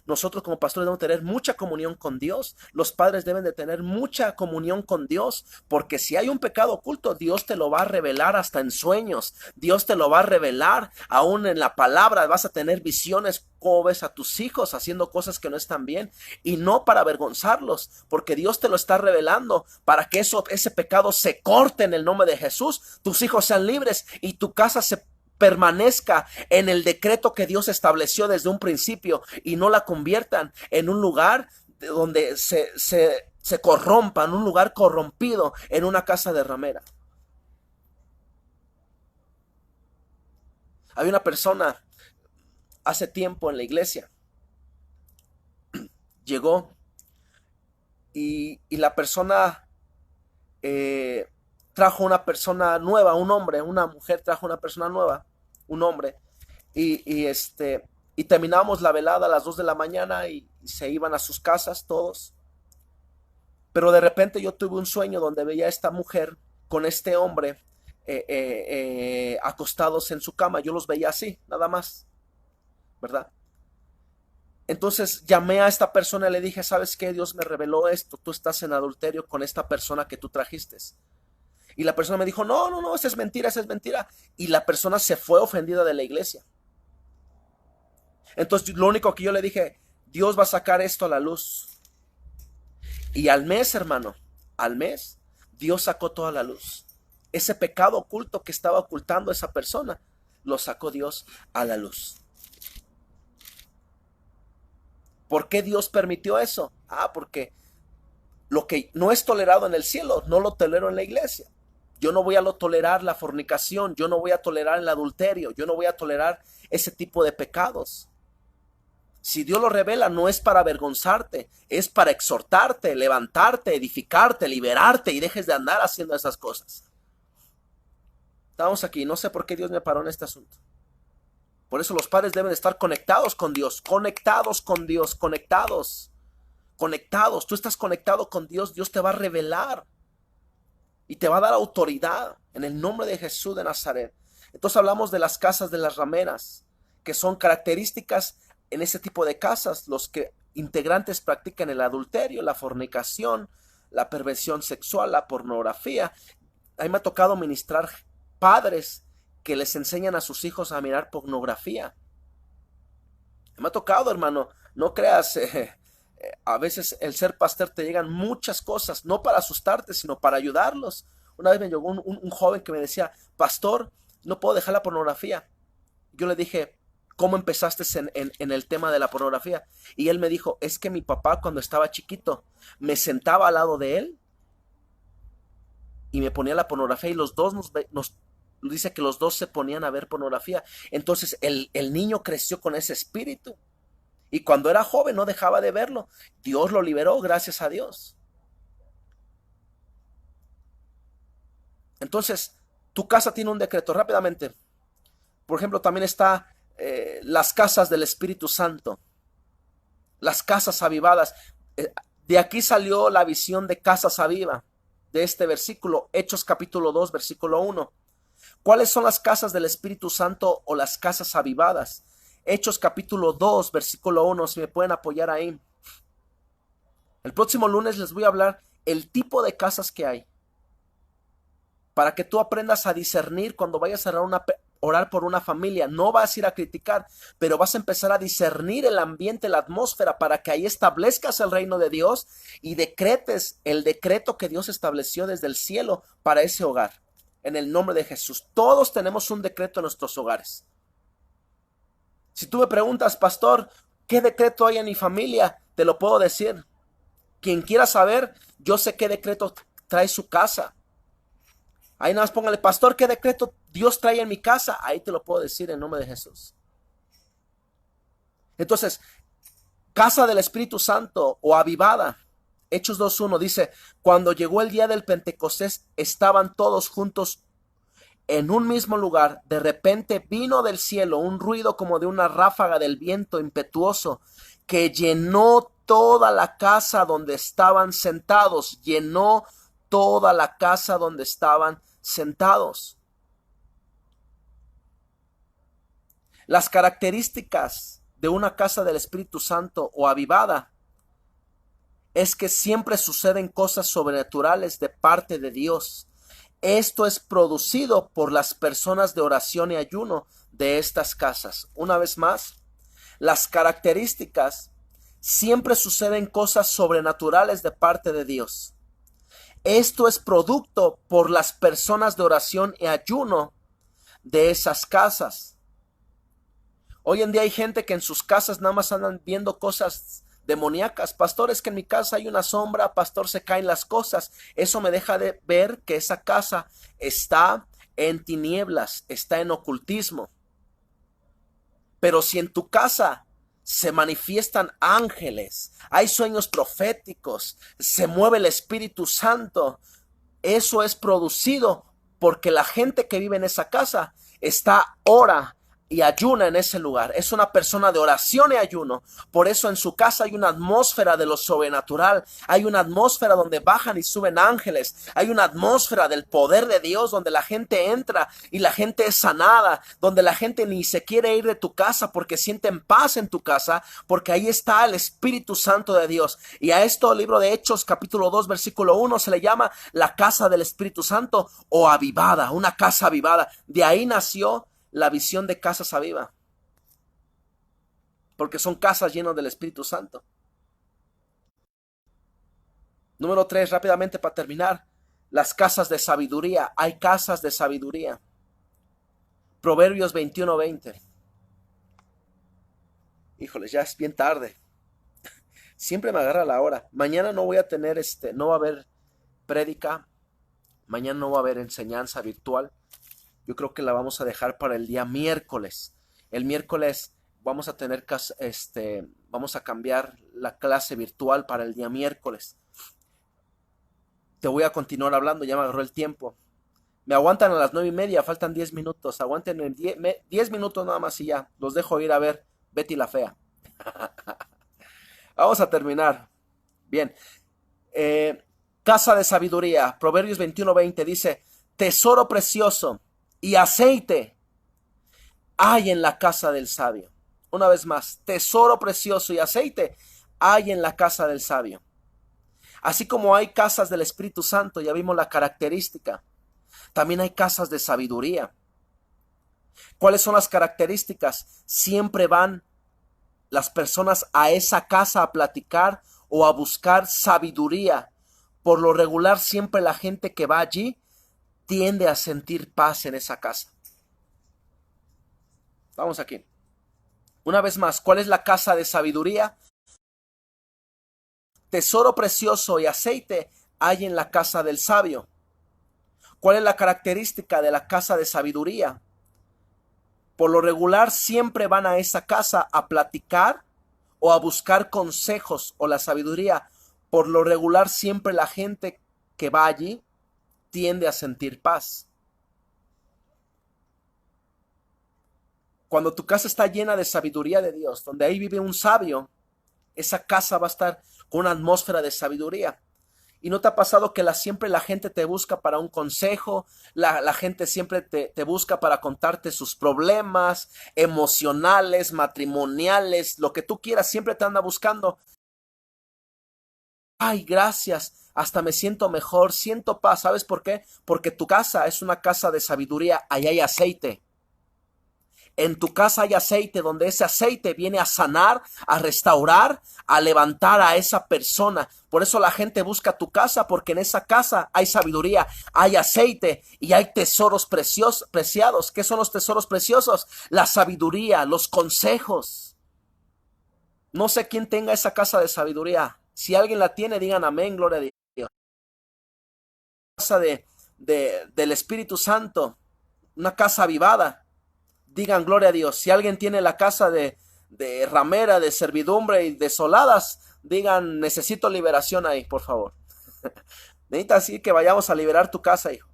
nosotros como pastores debemos tener mucha comunión con Dios, los padres deben de tener mucha comunión con Dios, porque si hay un pecado oculto, Dios te lo va a revelar hasta en sueños, Dios te lo va a revelar aún en la palabra, vas a tener visiones. Cómo ves a tus hijos haciendo cosas que no están bien, y no para avergonzarlos, porque Dios te lo está revelando para que ese pecado se corte en el nombre de Jesús, tus hijos sean libres y tu casa se permanezca en el decreto que Dios estableció desde un principio, y no la conviertan en un lugar donde se corrompan, un lugar corrompido, en una casa de ramera. Hay una persona hace tiempo en la iglesia, llegó y la persona eh, trajo una persona nueva, un hombre, una mujer trajo una persona nueva, un hombre, y terminamos la velada a las 2 de la mañana y se iban a sus casas todos. Pero de repente yo tuve un sueño donde veía a esta mujer con este hombre acostados en su cama. Yo los veía así, nada más, ¿verdad? Entonces llamé a esta persona y le dije, ¿sabes qué? Dios me reveló esto, tú estás en adulterio con esta persona que tú trajiste. Y la persona me dijo, no, no, no, esa es mentira, esa es mentira. Y la persona se fue ofendida de la iglesia. Entonces lo único que yo le dije, Dios va a sacar esto a la luz. Y al mes, hermano, al mes, Dios sacó toda la luz. Ese pecado oculto que estaba ocultando esa persona, lo sacó Dios a la luz. ¿Por qué Dios permitió eso? Porque lo que no es tolerado en el cielo, no lo tolero en la iglesia. Yo no voy a tolerar la fornicación, yo no voy a tolerar el adulterio, yo no voy a tolerar ese tipo de pecados. Si Dios lo revela, no es para avergonzarte, es para exhortarte, levantarte, edificarte, liberarte y dejes de andar haciendo esas cosas. Estamos aquí, no sé por qué Dios me paró en este asunto. Por eso los padres deben estar conectados con Dios, conectados con Dios, conectados. Tú estás conectado con Dios, Dios te va a revelar y te va a dar autoridad en el nombre de Jesús de Nazaret. Entonces hablamos de las casas de las rameras, que son características en ese tipo de casas. Los que integrantes practican el adulterio, la fornicación, la perversión sexual, la pornografía. A mí me ha tocado ministrar padres que les enseñan a sus hijos a mirar pornografía. Me ha tocado, hermano, no creas, a veces el ser pastor te llegan muchas cosas, no para asustarte, sino para ayudarlos. Una vez me llegó un joven que me decía, pastor, no puedo dejar la pornografía. Yo le dije, ¿cómo empezaste en el tema de la pornografía? Y él me dijo, es que mi papá cuando estaba chiquito me sentaba al lado de él y me ponía la pornografía y los dos nos dice que los dos se ponían a ver pornografía. Entonces el niño creció con ese espíritu y cuando era joven no dejaba de verlo. Dios lo liberó, gracias a Dios. Entonces tu casa tiene un decreto rápidamente. Por ejemplo, también está las casas del Espíritu Santo, las casas avivadas. De aquí salió la visión de casas aviva, de este versículo, Hechos capítulo 2, versículo 1. ¿Cuáles son las casas del Espíritu Santo o las casas avivadas? Hechos capítulo 2, versículo 1, si me pueden apoyar ahí. El próximo lunes les voy a hablar el tipo de casas que hay, para que tú aprendas a discernir cuando vayas a orar por una familia. No vas a ir a criticar, pero vas a empezar a discernir el ambiente, la atmósfera, para que ahí establezcas el reino de Dios y decretes el decreto que Dios estableció desde el cielo para ese hogar. En el nombre de Jesús. Todos tenemos un decreto en nuestros hogares. Si tú me preguntas, pastor, ¿qué decreto hay en mi familia? Te lo puedo decir. Quien quiera saber, yo sé qué decreto trae su casa. Ahí nada más póngale, pastor, ¿qué decreto Dios trae en mi casa? Ahí te lo puedo decir en nombre de Jesús. Entonces, casa del Espíritu Santo o avivada. Hechos 2.1 dice, cuando llegó el día del Pentecostés, estaban todos juntos en un mismo lugar. De repente vino del cielo un ruido como de una ráfaga del viento impetuoso que llenó toda la casa donde estaban sentados. Llenó toda la casa donde estaban sentados. Las características de una casa del Espíritu Santo o avivada es que siempre suceden cosas sobrenaturales de parte de Dios. Esto es producido por las personas de oración y ayuno de estas casas. Una vez más, las características, siempre suceden cosas sobrenaturales de parte de Dios. Esto es producto por las personas de oración y ayuno de esas casas. Hoy en día hay gente que en sus casas nada más andan viendo cosas demoníacas. Pastor, es que en mi casa hay una sombra, pastor, se caen las cosas. Eso me deja de ver que esa casa está en tinieblas, está en ocultismo. Pero si en tu casa se manifiestan ángeles, hay sueños proféticos, se mueve el Espíritu Santo, eso es producido porque la gente que vive en esa casa ora y ayuna en ese lugar. Es una persona de oración y ayuno. Por eso en su casa hay una atmósfera de lo sobrenatural. Hay una atmósfera donde bajan y suben ángeles. Hay una atmósfera del poder de Dios donde la gente entra y la gente es sanada. Donde la gente ni se quiere ir de tu casa porque sienten paz en tu casa. Porque ahí está el Espíritu Santo de Dios. Y a esto el libro de Hechos capítulo 2 versículo 1 se le llama la casa del Espíritu Santo o avivada. Una casa avivada. De ahí nació la visión de Casas Aviva, porque son casas llenas del Espíritu Santo. Número 3, rápidamente para terminar, las casas de sabiduría. Hay casas de sabiduría. Proverbios 21:20. Híjole, ya es bien tarde. Siempre me agarra la hora. Mañana no voy a tener no va a haber prédica. Mañana no va a haber enseñanza virtual. Yo creo que la vamos a dejar para el día miércoles. El miércoles vamos a tener vamos a cambiar la clase virtual para el día miércoles. Te voy a continuar hablando, ya me agarró el tiempo. Me aguantan a las 9:30, faltan 10 minutos. Aguanten en 10 minutos nada más y ya. Los dejo ir a ver Betty la Fea. Vamos a terminar. Bien. Casa de sabiduría. Proverbios 21:20 dice: tesoro precioso y aceite hay en la casa del sabio. Una vez más, tesoro precioso y aceite hay en la casa del sabio. Así como hay casas del Espíritu Santo, ya vimos la característica, también hay casas de sabiduría. ¿Cuáles son las características? Siempre van las personas a esa casa a platicar o a buscar sabiduría. Por lo regular, siempre la gente que va allí tiende a sentir paz en esa casa. Vamos aquí. Una vez más, ¿cuál es la casa de sabiduría? Tesoro precioso y aceite hay en la casa del sabio. ¿Cuál es la característica de la casa de sabiduría? Por lo regular, siempre van a esa casa a platicar o a buscar consejos o la sabiduría. Por lo regular, siempre la gente que va allí tiende a sentir paz. Cuando tu casa está llena de sabiduría de Dios, donde ahí vive un sabio, esa casa va a estar con una atmósfera de sabiduría. ¿Y no te ha pasado que siempre la gente te busca para un consejo? La gente siempre te busca para contarte sus problemas emocionales, matrimoniales, lo que tú quieras, siempre te anda buscando. Ay, gracias, hasta me siento mejor, siento paz. ¿Sabes por qué? Porque tu casa es una casa de sabiduría, ahí hay aceite. En tu casa hay aceite, donde ese aceite viene a sanar, a restaurar, a levantar a esa persona. Por eso la gente busca tu casa, porque en esa casa hay sabiduría, hay aceite y hay tesoros preciados. ¿Qué son los tesoros preciosos? La sabiduría, los consejos. No sé quién tenga esa casa de sabiduría. Si alguien la tiene, digan amén, gloria a Dios. Casa del Espíritu Santo, una casa avivada. Digan gloria a Dios. Si alguien tiene la casa de ramera, de servidumbre y desoladas, digan necesito liberación ahí, por favor. Necesita así que vayamos a liberar tu casa, hijo.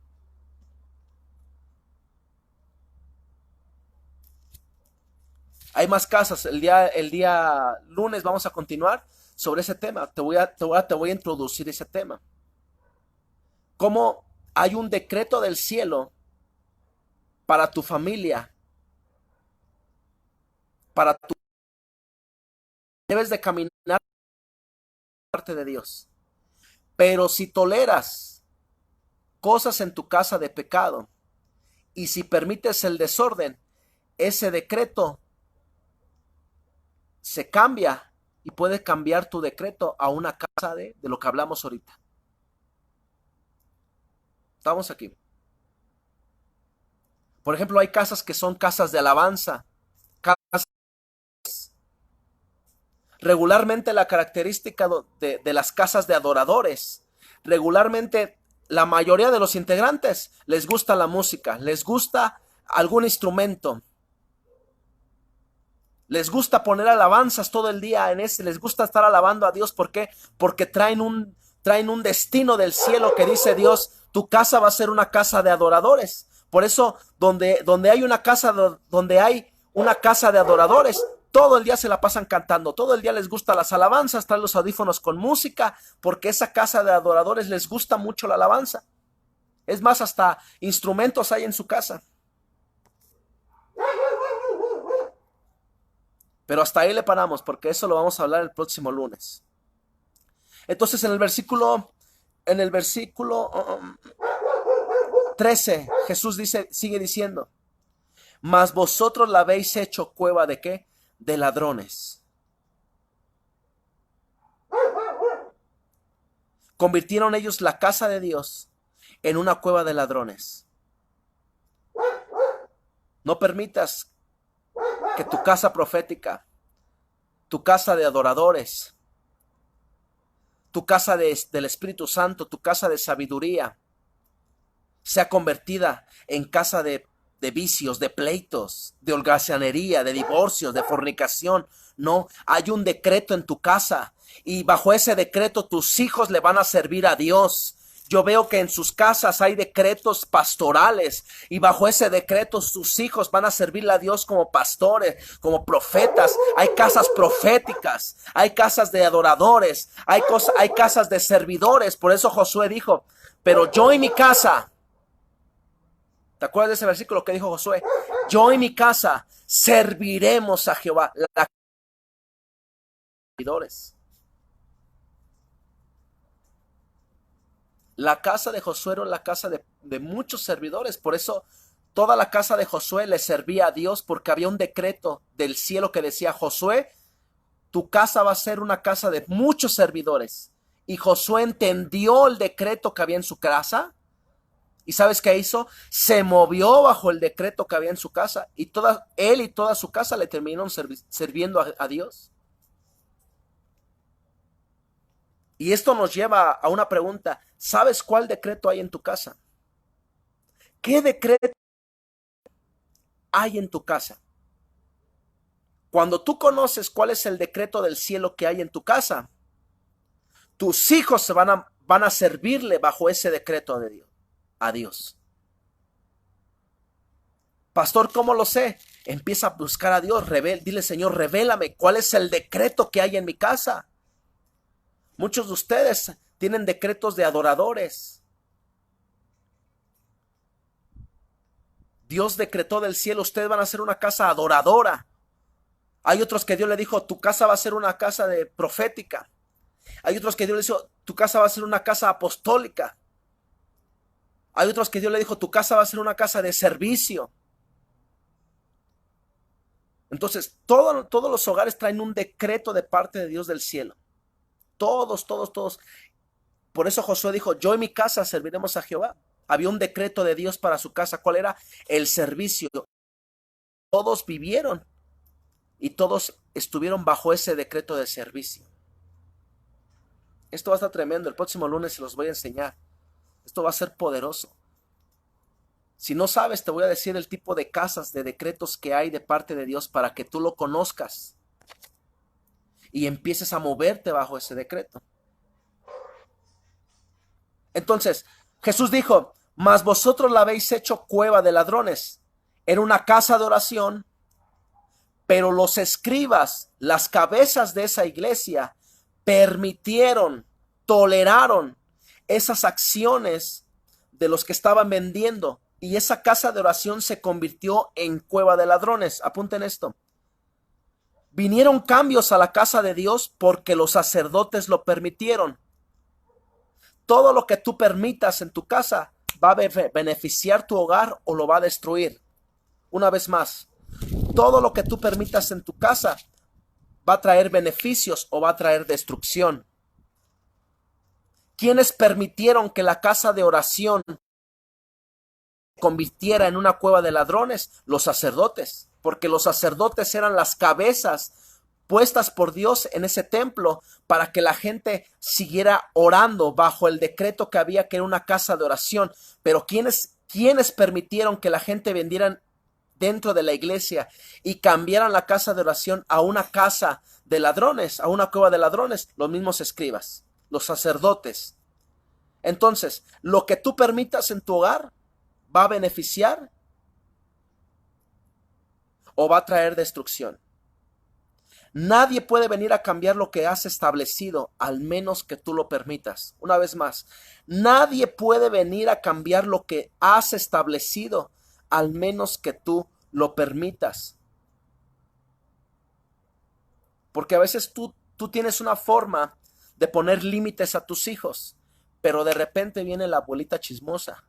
Hay más casas. El día lunes vamos a continuar sobre ese tema. Te voy a introducir ese tema. Cómo hay un decreto del cielo para tu familia. Para tu debes de caminar parte de Dios. Pero si toleras cosas en tu casa de pecado y si permites el desorden, ese decreto se cambia y puede cambiar tu decreto a una casa de lo que hablamos ahorita. Estamos aquí. Por ejemplo, hay casas que son casas de alabanza. Regularmente la característica de las casas de adoradores, regularmente la mayoría de los integrantes les gusta la música, les gusta algún instrumento, les gusta poner alabanzas todo el día les gusta estar alabando a Dios. ¿Por qué? Porque traen traen un destino del cielo que dice Dios, tu casa va a ser una casa de adoradores. Por eso, donde hay una casa, de adoradores, todo el día se la pasan cantando, todo el día les gusta las alabanzas, traen los audífonos con música, porque esa casa de adoradores les gusta mucho la alabanza. Es más, hasta instrumentos hay en su casa. Pero hasta ahí le paramos, porque eso lo vamos a hablar el próximo lunes. Entonces en el versículo 13, Jesús sigue diciendo, mas vosotros la habéis hecho cueva ¿de qué? De ladrones. Convirtieron ellos la casa de Dios en una cueva de ladrones. No permitas que tu casa profética, tu casa de adoradores, tu casa del Espíritu Santo, tu casa de sabiduría, sea convertida en casa de vicios, de pleitos, de holgazanería, de divorcios, de fornicación. No, hay un decreto en tu casa y bajo ese decreto tus hijos le van a servir a Dios. Yo veo que en sus casas hay decretos pastorales y bajo ese decreto sus hijos van a servirle a Dios como pastores, como profetas. Hay casas proféticas, hay casas de adoradores, hay casas de servidores. Por eso Josué dijo, pero yo y mi casa, ¿te acuerdas de ese versículo que dijo Josué? Yo y mi casa serviremos a Jehová. La casa de Josué era la casa de muchos servidores. Por eso toda la casa de Josué le servía a Dios, porque había un decreto del cielo que decía, Josué, tu casa va a ser una casa de muchos servidores. Y Josué entendió el decreto que había en su casa. ¿Y sabes qué hizo? Se movió bajo el decreto que había en su casa. Y él y toda su casa le terminaron sirviendo a Dios. Y esto nos lleva a una pregunta. ¿Sabes cuál decreto hay en tu casa? ¿Qué decreto hay en tu casa? Cuando tú conoces cuál es el decreto del cielo que hay en tu casa, tus hijos van a servirle bajo ese decreto de Dios, a Dios. Pastor, ¿cómo lo sé? Empieza a buscar a Dios, dile, Señor, revélame cuál es el decreto que hay en mi casa. Muchos de ustedes tienen decretos de adoradores. Dios decretó del cielo, ustedes van a ser una casa adoradora. Hay otros que Dios le dijo, tu casa va a ser una casa de profética. Hay otros que Dios le dijo, tu casa va a ser una casa apostólica. Hay otros que Dios le dijo, tu casa va a ser una casa de servicio. Entonces, todos los hogares traen un decreto de parte de Dios del cielo. Todos. Por eso Josué dijo, yo y mi casa serviremos a Jehová. Había un decreto de Dios para su casa. ¿Cuál era? El servicio. Todos vivieron y todos estuvieron bajo ese decreto de servicio. Esto va a estar tremendo. El próximo lunes se los voy a enseñar. Esto va a ser poderoso. Si no sabes, te voy a decir el tipo de casas, de decretos que hay de parte de Dios para que tú lo conozcas y empieces a moverte bajo ese decreto. Entonces, Jesús dijo, mas vosotros la habéis hecho cueva de ladrones. Era una casa de oración, pero los escribas, las cabezas de esa iglesia, permitieron, toleraron esas acciones de los que estaban vendiendo, y esa casa de oración se convirtió en cueva de ladrones. Apunten esto. Vinieron cambios a la casa de Dios porque los sacerdotes lo permitieron. Todo lo que tú permitas en tu casa va a beneficiar tu hogar o lo va a destruir. Una vez más, todo lo que tú permitas en tu casa va a traer beneficios o va a traer destrucción. ¿Quiénes permitieron que la casa de oración se convirtiera en una cueva de ladrones? Los sacerdotes, porque los sacerdotes eran las cabezas puestas por Dios en ese templo para que la gente siguiera orando bajo el decreto que había, que era una casa de oración. Pero ¿quiénes permitieron que la gente vendieran dentro de la iglesia y cambiaran la casa de oración a una casa de ladrones, a una cueva de ladrones? Los mismos escribas. los sacerdotes. Entonces, lo que tú permitas en tu hogar va a beneficiar o va a traer destrucción. Nadie puede venir a cambiar lo que has establecido, al menos que tú lo permitas. Una vez más, nadie puede venir a cambiar lo que has establecido, al menos que tú lo permitas. Porque a veces tú tienes una forma de poner límites a tus hijos, pero de repente viene la abuelita chismosa.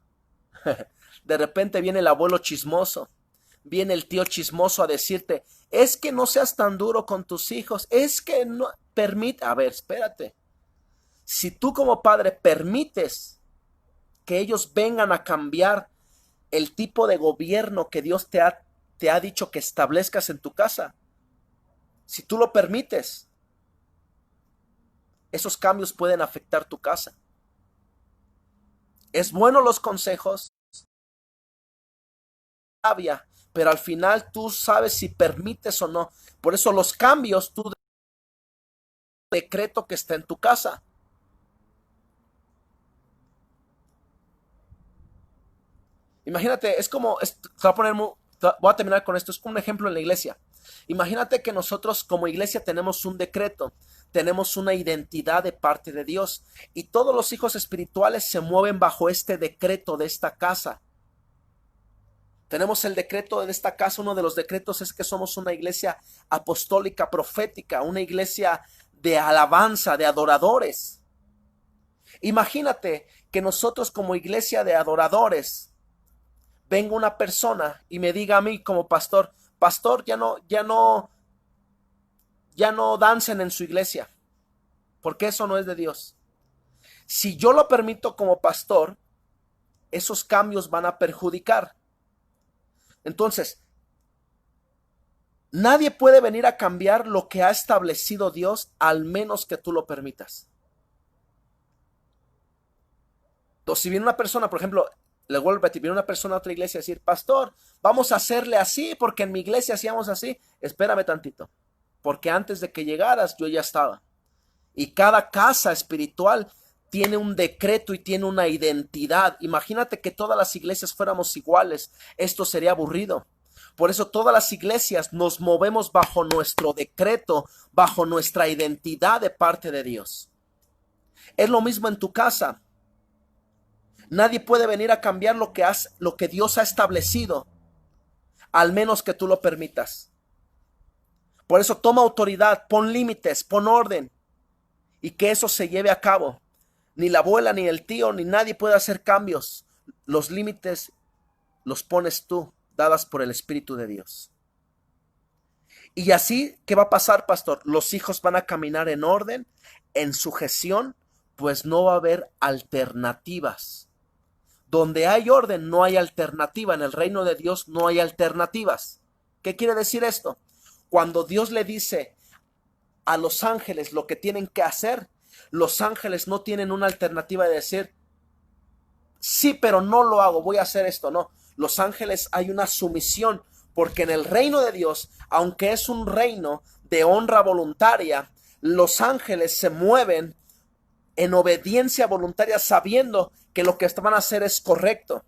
De repente viene el abuelo chismoso. Viene el tío chismoso a decirte, es que no seas tan duro con tus hijos, es que no permite, a ver, espérate. Si tú como padre permites que ellos vengan a cambiar el tipo de gobierno que Dios te ha dicho que establezcas en tu casa, si tú lo permites, esos cambios pueden afectar tu casa. Es bueno los consejos, sabia, pero al final tú sabes si permites o no. Por eso los cambios, tú decreto que está en tu casa. Imagínate, es como, voy a terminar con esto, es como un ejemplo en la iglesia. Imagínate que nosotros como iglesia tenemos un decreto, tenemos una identidad de parte de Dios y todos los hijos espirituales se mueven bajo este decreto de esta casa. Tenemos el decreto de esta casa, uno de los decretos es que somos una iglesia apostólica, profética, una iglesia de alabanza, de adoradores. Imagínate que nosotros como iglesia de adoradores, venga una persona y me diga a mí como pastor, pastor, ya no dancen en su iglesia, porque eso no es de Dios. Si yo lo permito como pastor, esos cambios van a perjudicar. Entonces, nadie puede venir a cambiar lo que ha establecido Dios, al menos que tú lo permitas. Entonces, si viene una persona, por ejemplo, le vuelvo a repetir, viene una persona a otra iglesia a decir, pastor, vamos a hacerle así, porque en mi iglesia hacíamos así. Espérame tantito, porque antes de que llegaras yo ya estaba. Y cada casa espiritual tiene un decreto y tiene una identidad. Imagínate que todas las iglesias fuéramos iguales. Esto sería aburrido. Por eso todas las iglesias nos movemos bajo nuestro decreto, bajo nuestra identidad de parte de Dios. Es lo mismo en tu casa. Nadie puede venir a cambiar lo que Dios ha establecido, al menos que tú lo permitas. Por eso toma autoridad, pon límites, pon orden y que eso se lleve a cabo. Ni la abuela, ni el tío, ni nadie puede hacer cambios. Los límites los pones tú, dadas por el Espíritu de Dios. Y así, ¿qué va a pasar, pastor? Los hijos van a caminar en orden, en sujeción, pues no va a haber alternativas. Donde hay orden, no hay alternativa. En el reino de Dios no hay alternativas. ¿Qué quiere decir esto? Cuando Dios le dice a los ángeles lo que tienen que hacer, los ángeles no tienen una alternativa de decir, sí, pero no lo hago, voy a hacer esto. No, los ángeles hay una sumisión, porque en el reino de Dios, aunque es un reino de honra voluntaria, los ángeles se mueven en obediencia voluntaria sabiendo que lo que van a hacer es correcto.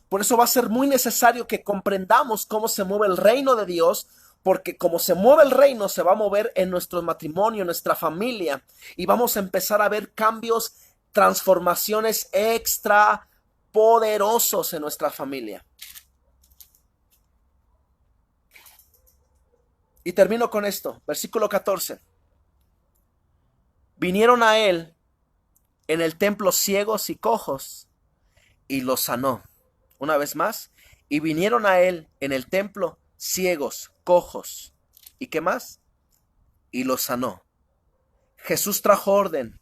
Por eso va a ser muy necesario que comprendamos cómo se mueve el reino de Dios, porque como se mueve el reino, se va a mover en nuestro matrimonio, en nuestra familia, y vamos a empezar a ver cambios, transformaciones extra poderosos en nuestra familia. Y termino con esto, versículo 14. Vinieron a él en el templo ciegos y cojos, y los sanó. Una vez más, y vinieron a él en el templo ciegos, cojos, ¿y qué más? Y los sanó. Jesús trajo orden,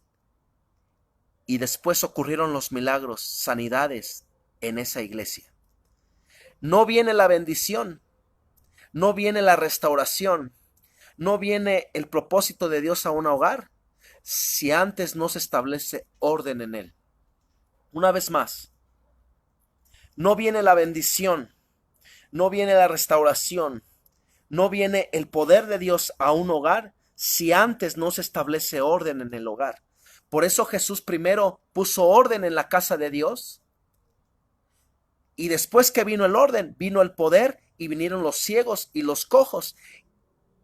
y después ocurrieron los milagros, sanidades en esa iglesia. No viene la bendición, no viene la restauración, no viene el propósito de Dios a un hogar, si antes no se establece orden en él. Una vez más, no viene la bendición, no viene la restauración, no viene el poder de Dios a un hogar si antes no se establece orden en el hogar. Por eso Jesús primero puso orden en la casa de Dios, y después que vino el orden, vino el poder y vinieron los ciegos y los cojos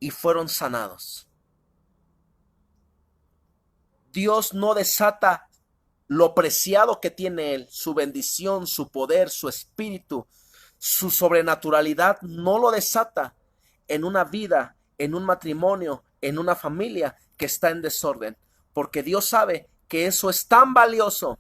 y fueron sanados. Dios no desata lo preciado que tiene Él, su bendición, su poder, su espíritu, su sobrenaturalidad, no lo desata en una vida, en un matrimonio, en una familia que está en desorden, porque Dios sabe que eso es tan valioso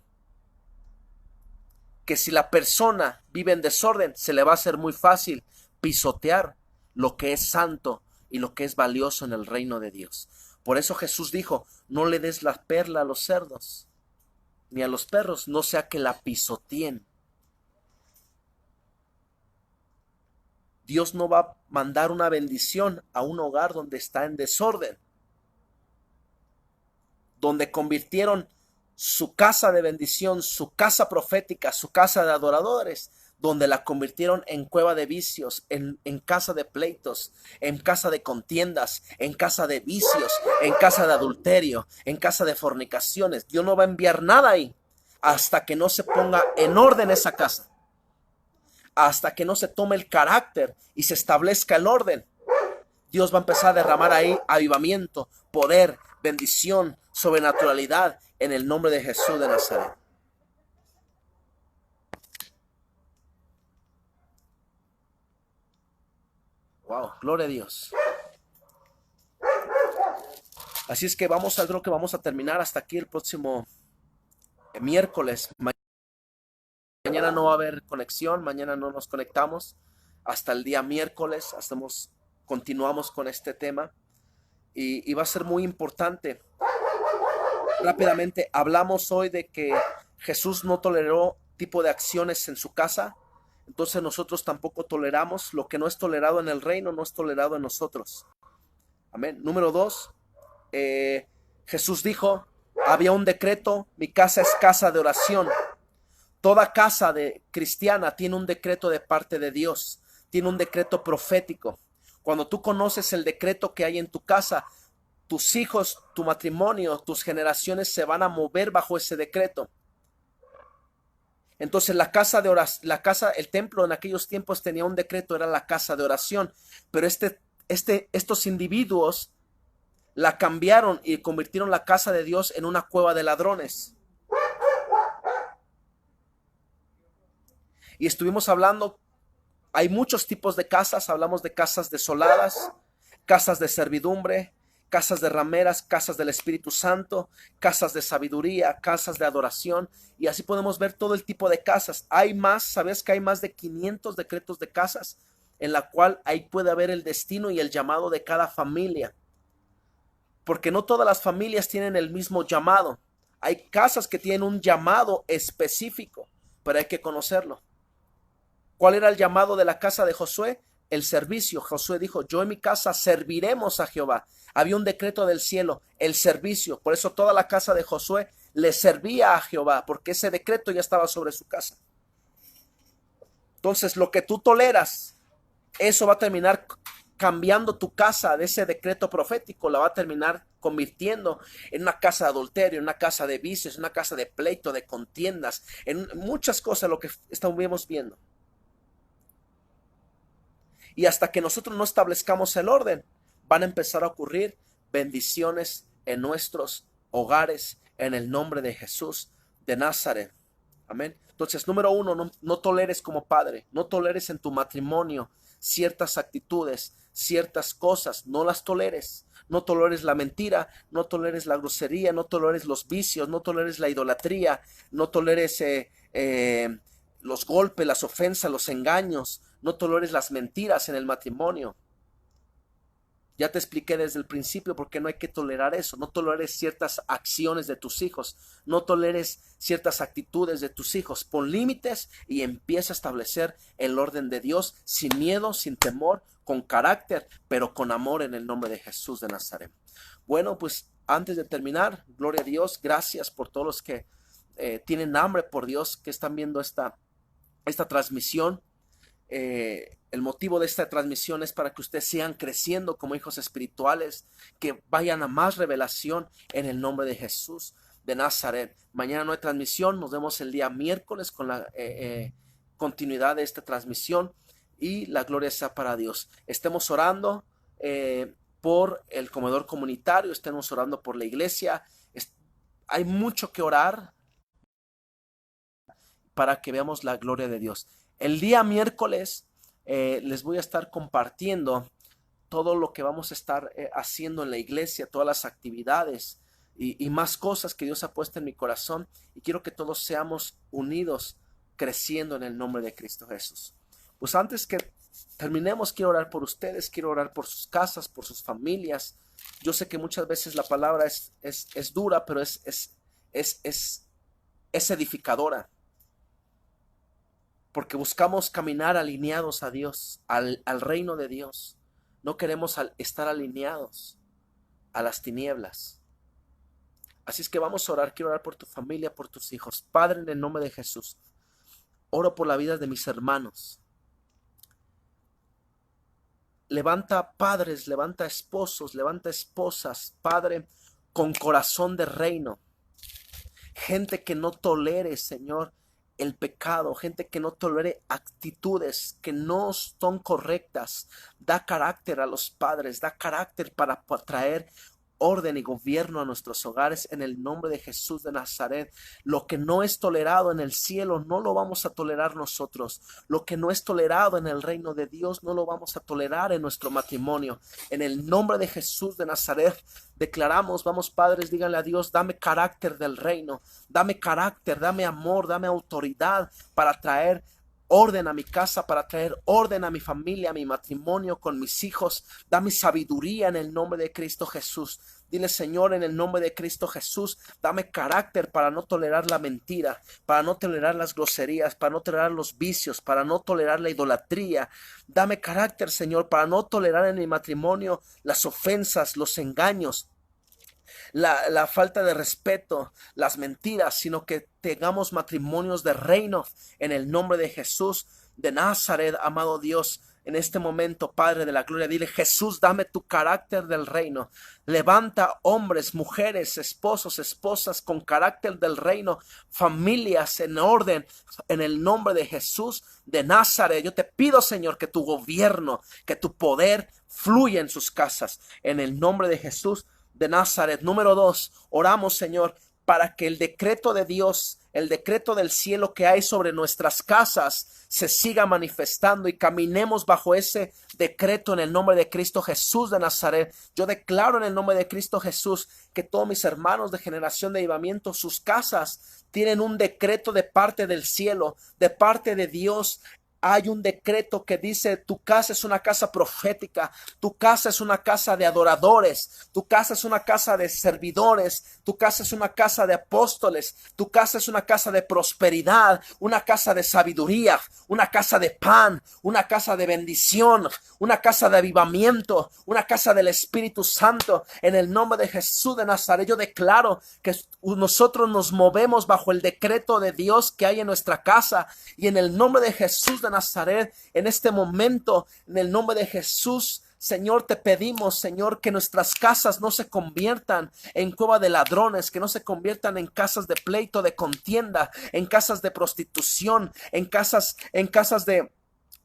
que si la persona vive en desorden, se le va a hacer muy fácil pisotear lo que es santo y lo que es valioso en el reino de Dios. Por eso Jesús dijo, no le des la perla a los cerdos, ni a los perros, no sea que la pisoteen. Dios no va a mandar una bendición a un hogar donde está en desorden, donde convirtieron su casa de bendición, su casa profética, su casa de adoradores, donde la convirtieron en cueva de vicios, en casa de pleitos, en casa de contiendas, en casa de vicios, en casa de adulterio, en casa de fornicaciones. Dios no va a enviar nada ahí hasta que no se ponga en orden esa casa, hasta que no se tome el carácter y se establezca el orden. Dios va a empezar a derramar ahí avivamiento, poder, bendición, sobrenaturalidad en el nombre de Jesús de Nazaret. Wow, gloria a Dios. Así es que creo que vamos a terminar hasta aquí el próximo miércoles. Mañana no va a haber conexión, mañana no nos conectamos hasta el día miércoles, continuamos con este tema y va a ser muy importante. Rápidamente, hablamos hoy de que Jesús no toleró tipo de acciones en su casa, entonces nosotros tampoco toleramos. Lo que no es tolerado en el reino no es tolerado en nosotros. Amén. Número 2, Jesús dijo, había un decreto, mi casa es casa de oración. Toda casa de cristiana tiene un decreto de parte de Dios, tiene un decreto profético. Cuando tú conoces el decreto que hay en tu casa, tus hijos, tu matrimonio, tus generaciones se van a mover bajo ese decreto. Entonces el templo en aquellos tiempos tenía un decreto, era la casa de oración, pero estos individuos la cambiaron y convirtieron la casa de Dios en una cueva de ladrones. Y estuvimos hablando, hay muchos tipos de casas, hablamos de casas desoladas, casas de servidumbre, casas de rameras, casas del Espíritu Santo, casas de sabiduría, casas de adoración, y así podemos ver todo el tipo de casas. Hay más, ¿sabes que hay más de 500 decretos de casas en la cual ahí puede haber el destino y el llamado de cada familia? Porque no todas las familias tienen el mismo llamado. Hay casas que tienen un llamado específico, pero hay que conocerlo. ¿Cuál era el llamado de la casa de Josué? El servicio. Josué dijo, yo en mi casa serviremos a Jehová. Había un decreto del cielo, el servicio. Por eso toda la casa de Josué le servía a Jehová, porque ese decreto ya estaba sobre su casa. Entonces, lo que tú toleras, eso va a terminar cambiando tu casa de ese decreto profético, la va a terminar convirtiendo en una casa de adulterio, en una casa de vicios, en una casa de pleito, de contiendas, en muchas cosas lo que estamos viendo. Y hasta que nosotros no establezcamos el orden, van a empezar a ocurrir bendiciones en nuestros hogares, en el nombre de Jesús de Nazaret. Amén. Entonces, número 1, no toleres como padre, no toleres en tu matrimonio ciertas actitudes, ciertas cosas, no las toleres. No toleres la mentira, no toleres la grosería, no toleres los vicios, no toleres la idolatría, no toleres los golpes, las ofensas, los engaños, no toleres las mentiras en el matrimonio. Ya te expliqué desde el principio por qué no hay que tolerar eso. No toleres ciertas acciones de tus hijos, no toleres ciertas actitudes de tus hijos. Pon límites y empieza a establecer el orden de Dios sin miedo, sin temor, con carácter, pero con amor en el nombre de Jesús de Nazaret. Bueno, pues antes de terminar, gloria a Dios, gracias por todos los que tienen hambre por Dios, que están viendo esta transmisión. el motivo de esta transmisión es para que ustedes sigan creciendo como hijos espirituales, que vayan a más revelación en el nombre de Jesús de Nazaret. Mañana no hay transmisión, nos vemos el día miércoles con la continuidad de esta transmisión y la gloria sea para Dios. Estemos orando por el comedor comunitario, estemos orando por la iglesia. Hay mucho que orar para que veamos la gloria de Dios. El día miércoles les voy a estar compartiendo todo lo que vamos a estar haciendo en la iglesia, todas las actividades y más cosas que Dios ha puesto en mi corazón, y quiero que todos seamos unidos creciendo en el nombre de Cristo Jesús. Pues antes que terminemos, quiero orar por ustedes, quiero orar por sus casas, por sus familias. Yo sé que muchas veces la palabra es dura, pero es edificadora, porque buscamos caminar alineados a Dios, al reino de Dios. No queremos estar alineados a las tinieblas. Así es que vamos a orar. Quiero orar por tu familia, por tus hijos. Padre, en el nombre de Jesús, oro por la vida de mis hermanos. Levanta padres, levanta esposos, levanta esposas, Padre, con corazón de reino. Gente que no tolere, Señor, el pecado, gente que no tolere actitudes que no son correctas. Da carácter a los padres, da carácter para traer orden y gobierno a nuestros hogares en el nombre de Jesús de Nazaret. Lo que no es tolerado en el cielo no lo vamos a tolerar nosotros. Lo que no es tolerado en el reino de Dios no lo vamos a tolerar en nuestro matrimonio. En el nombre de Jesús de Nazaret declaramos, vamos padres, díganle a Dios, dame carácter del reino, dame carácter, dame amor, dame autoridad para traer orden a mi casa, para traer orden a mi familia, a mi matrimonio, con mis hijos. Dame sabiduría en el nombre de Cristo Jesús. Dile, Señor, en el nombre de Cristo Jesús, dame carácter para no tolerar la mentira, para no tolerar las groserías, para no tolerar los vicios, para no tolerar la idolatría. Dame carácter, Señor, para no tolerar en mi matrimonio las ofensas, los engaños, la falta de respeto, las mentiras, sino que tengamos matrimonios de reino en el nombre de Jesús de Nazaret. Amado Dios, en este momento, Padre de la gloria, dile, Jesús, dame tu carácter del reino. Levanta hombres, mujeres, esposos, esposas con carácter del reino, familias en orden, en el nombre de Jesús de Nazaret. Yo te pido, Señor, que tu gobierno, que tu poder fluya en sus casas, en el nombre de Jesús de Nazaret. Número 2, oramos, Señor, para que el decreto de Dios, el decreto del cielo que hay sobre nuestras casas se siga manifestando y caminemos bajo ese decreto en el nombre de Cristo Jesús de Nazaret. Yo declaro en el nombre de Cristo Jesús que todos mis hermanos de Generación de Avivamiento, sus casas tienen un decreto de parte del cielo, de parte de Dios. Hay un decreto que dice, tu casa es una casa profética, tu casa es una casa de adoradores, tu casa es una casa de servidores, tu casa es una casa de apóstoles, tu casa es una casa de prosperidad, una casa de sabiduría, una casa de pan, una casa de bendición, una casa de avivamiento, una casa del Espíritu Santo. En el nombre de Jesús de Nazaret, yo declaro que nosotros nos movemos bajo el decreto de Dios que hay en nuestra casa, y en el nombre de Jesús de Nazaret, en este momento, en el nombre de Jesús, Señor, te pedimos, Señor, que nuestras casas no se conviertan en cueva de ladrones, que no se conviertan en casas de pleito, de contienda, en casas de prostitución, en casas de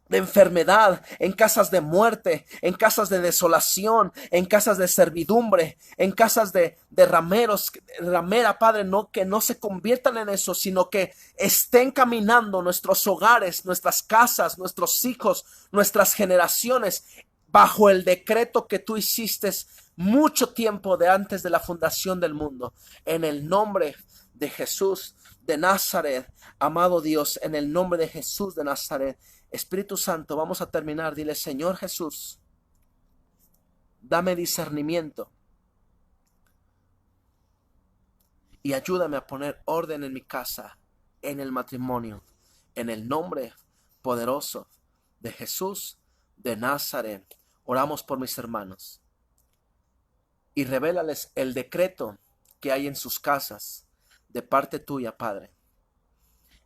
enfermedad, en casas de muerte, en casas de desolación, en casas de servidumbre, en casas de ramera, Padre, no, que no se conviertan en eso, sino que estén caminando nuestros hogares, nuestras casas, nuestros hijos, nuestras generaciones, bajo el decreto que tú hiciste mucho tiempo de antes de la fundación del mundo. En el nombre de Jesús de Nazaret, amado Dios, en el nombre de Jesús de Nazaret. Espíritu Santo, vamos a terminar. Dile, Señor Jesús, dame discernimiento y ayúdame a poner orden en mi casa, en el matrimonio, en el nombre poderoso de Jesús de Nazaret. Oramos por mis hermanos y revélales el decreto que hay en sus casas de parte tuya, Padre,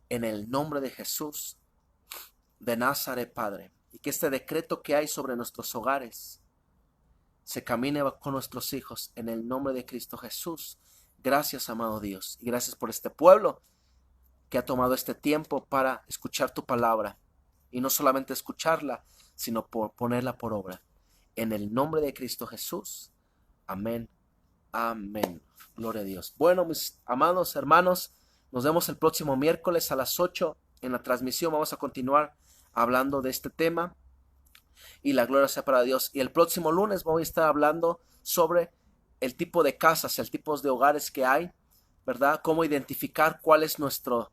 en el nombre de Jesús de Nazaret, Padre, y que este decreto que hay sobre nuestros hogares se camine con nuestros hijos en el nombre de Cristo Jesús. Gracias, amado Dios, y gracias por este pueblo que ha tomado este tiempo para escuchar tu palabra, y no solamente escucharla, sino por ponerla por obra. En el nombre de Cristo Jesús. Amén. Amén. Gloria a Dios. Bueno, mis amados hermanos, nos vemos el próximo miércoles a las 8 en la transmisión. Vamos a continuar hablando de este tema, y la gloria sea para Dios. Y el próximo lunes voy a estar hablando sobre el tipo de casas, el tipo de hogares que hay, ¿verdad? Cómo identificar cuál es nuestro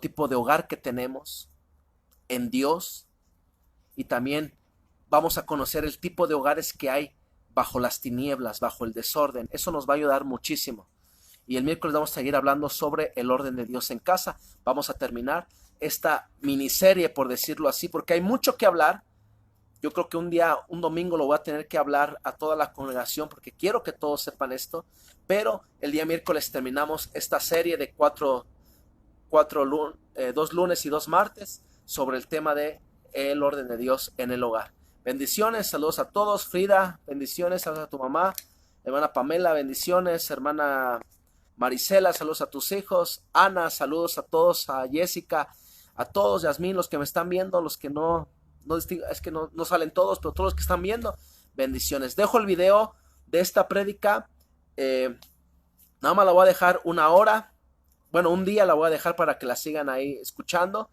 tipo de hogar que tenemos en Dios. Y también vamos a conocer el tipo de hogares que hay bajo las tinieblas, bajo el desorden. Eso nos va a ayudar muchísimo. Y el miércoles vamos a seguir hablando sobre el orden de Dios en casa. Vamos a terminar esta miniserie, por decirlo así, porque hay mucho que hablar. Yo creo que un domingo lo voy a tener que hablar a toda la congregación, porque quiero que todos sepan esto. Pero el día miércoles terminamos esta serie de 2 lunes y 2 martes sobre el tema de el orden de Dios en el hogar. Bendiciones, saludos a todos. Frida, bendiciones, saludos a tu mamá. Hermana Pamela, bendiciones. Hermana Marisela, saludos a tus hijos. Ana, saludos a todos. A Jessica, a todos. Yasmín, los que me están viendo, los que no es que no salen todos, pero todos los que están viendo, bendiciones. Dejo el video de esta prédica. Nada más la voy a dejar una hora. Bueno, un día la voy a dejar para que la sigan ahí escuchando.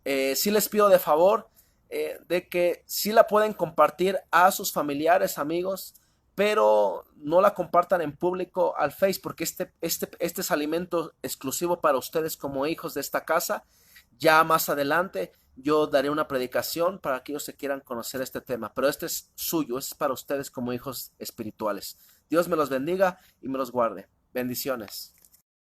Sí les pido de favor de que sí la pueden compartir a sus familiares, amigos, pero no la compartan en público al Face, porque este es alimento exclusivo para ustedes como hijos de esta casa. Ya más adelante yo daré una predicación para aquellos que quieran conocer este tema, pero este es suyo, es para ustedes como hijos espirituales. Dios me los bendiga y me los guarde. Bendiciones.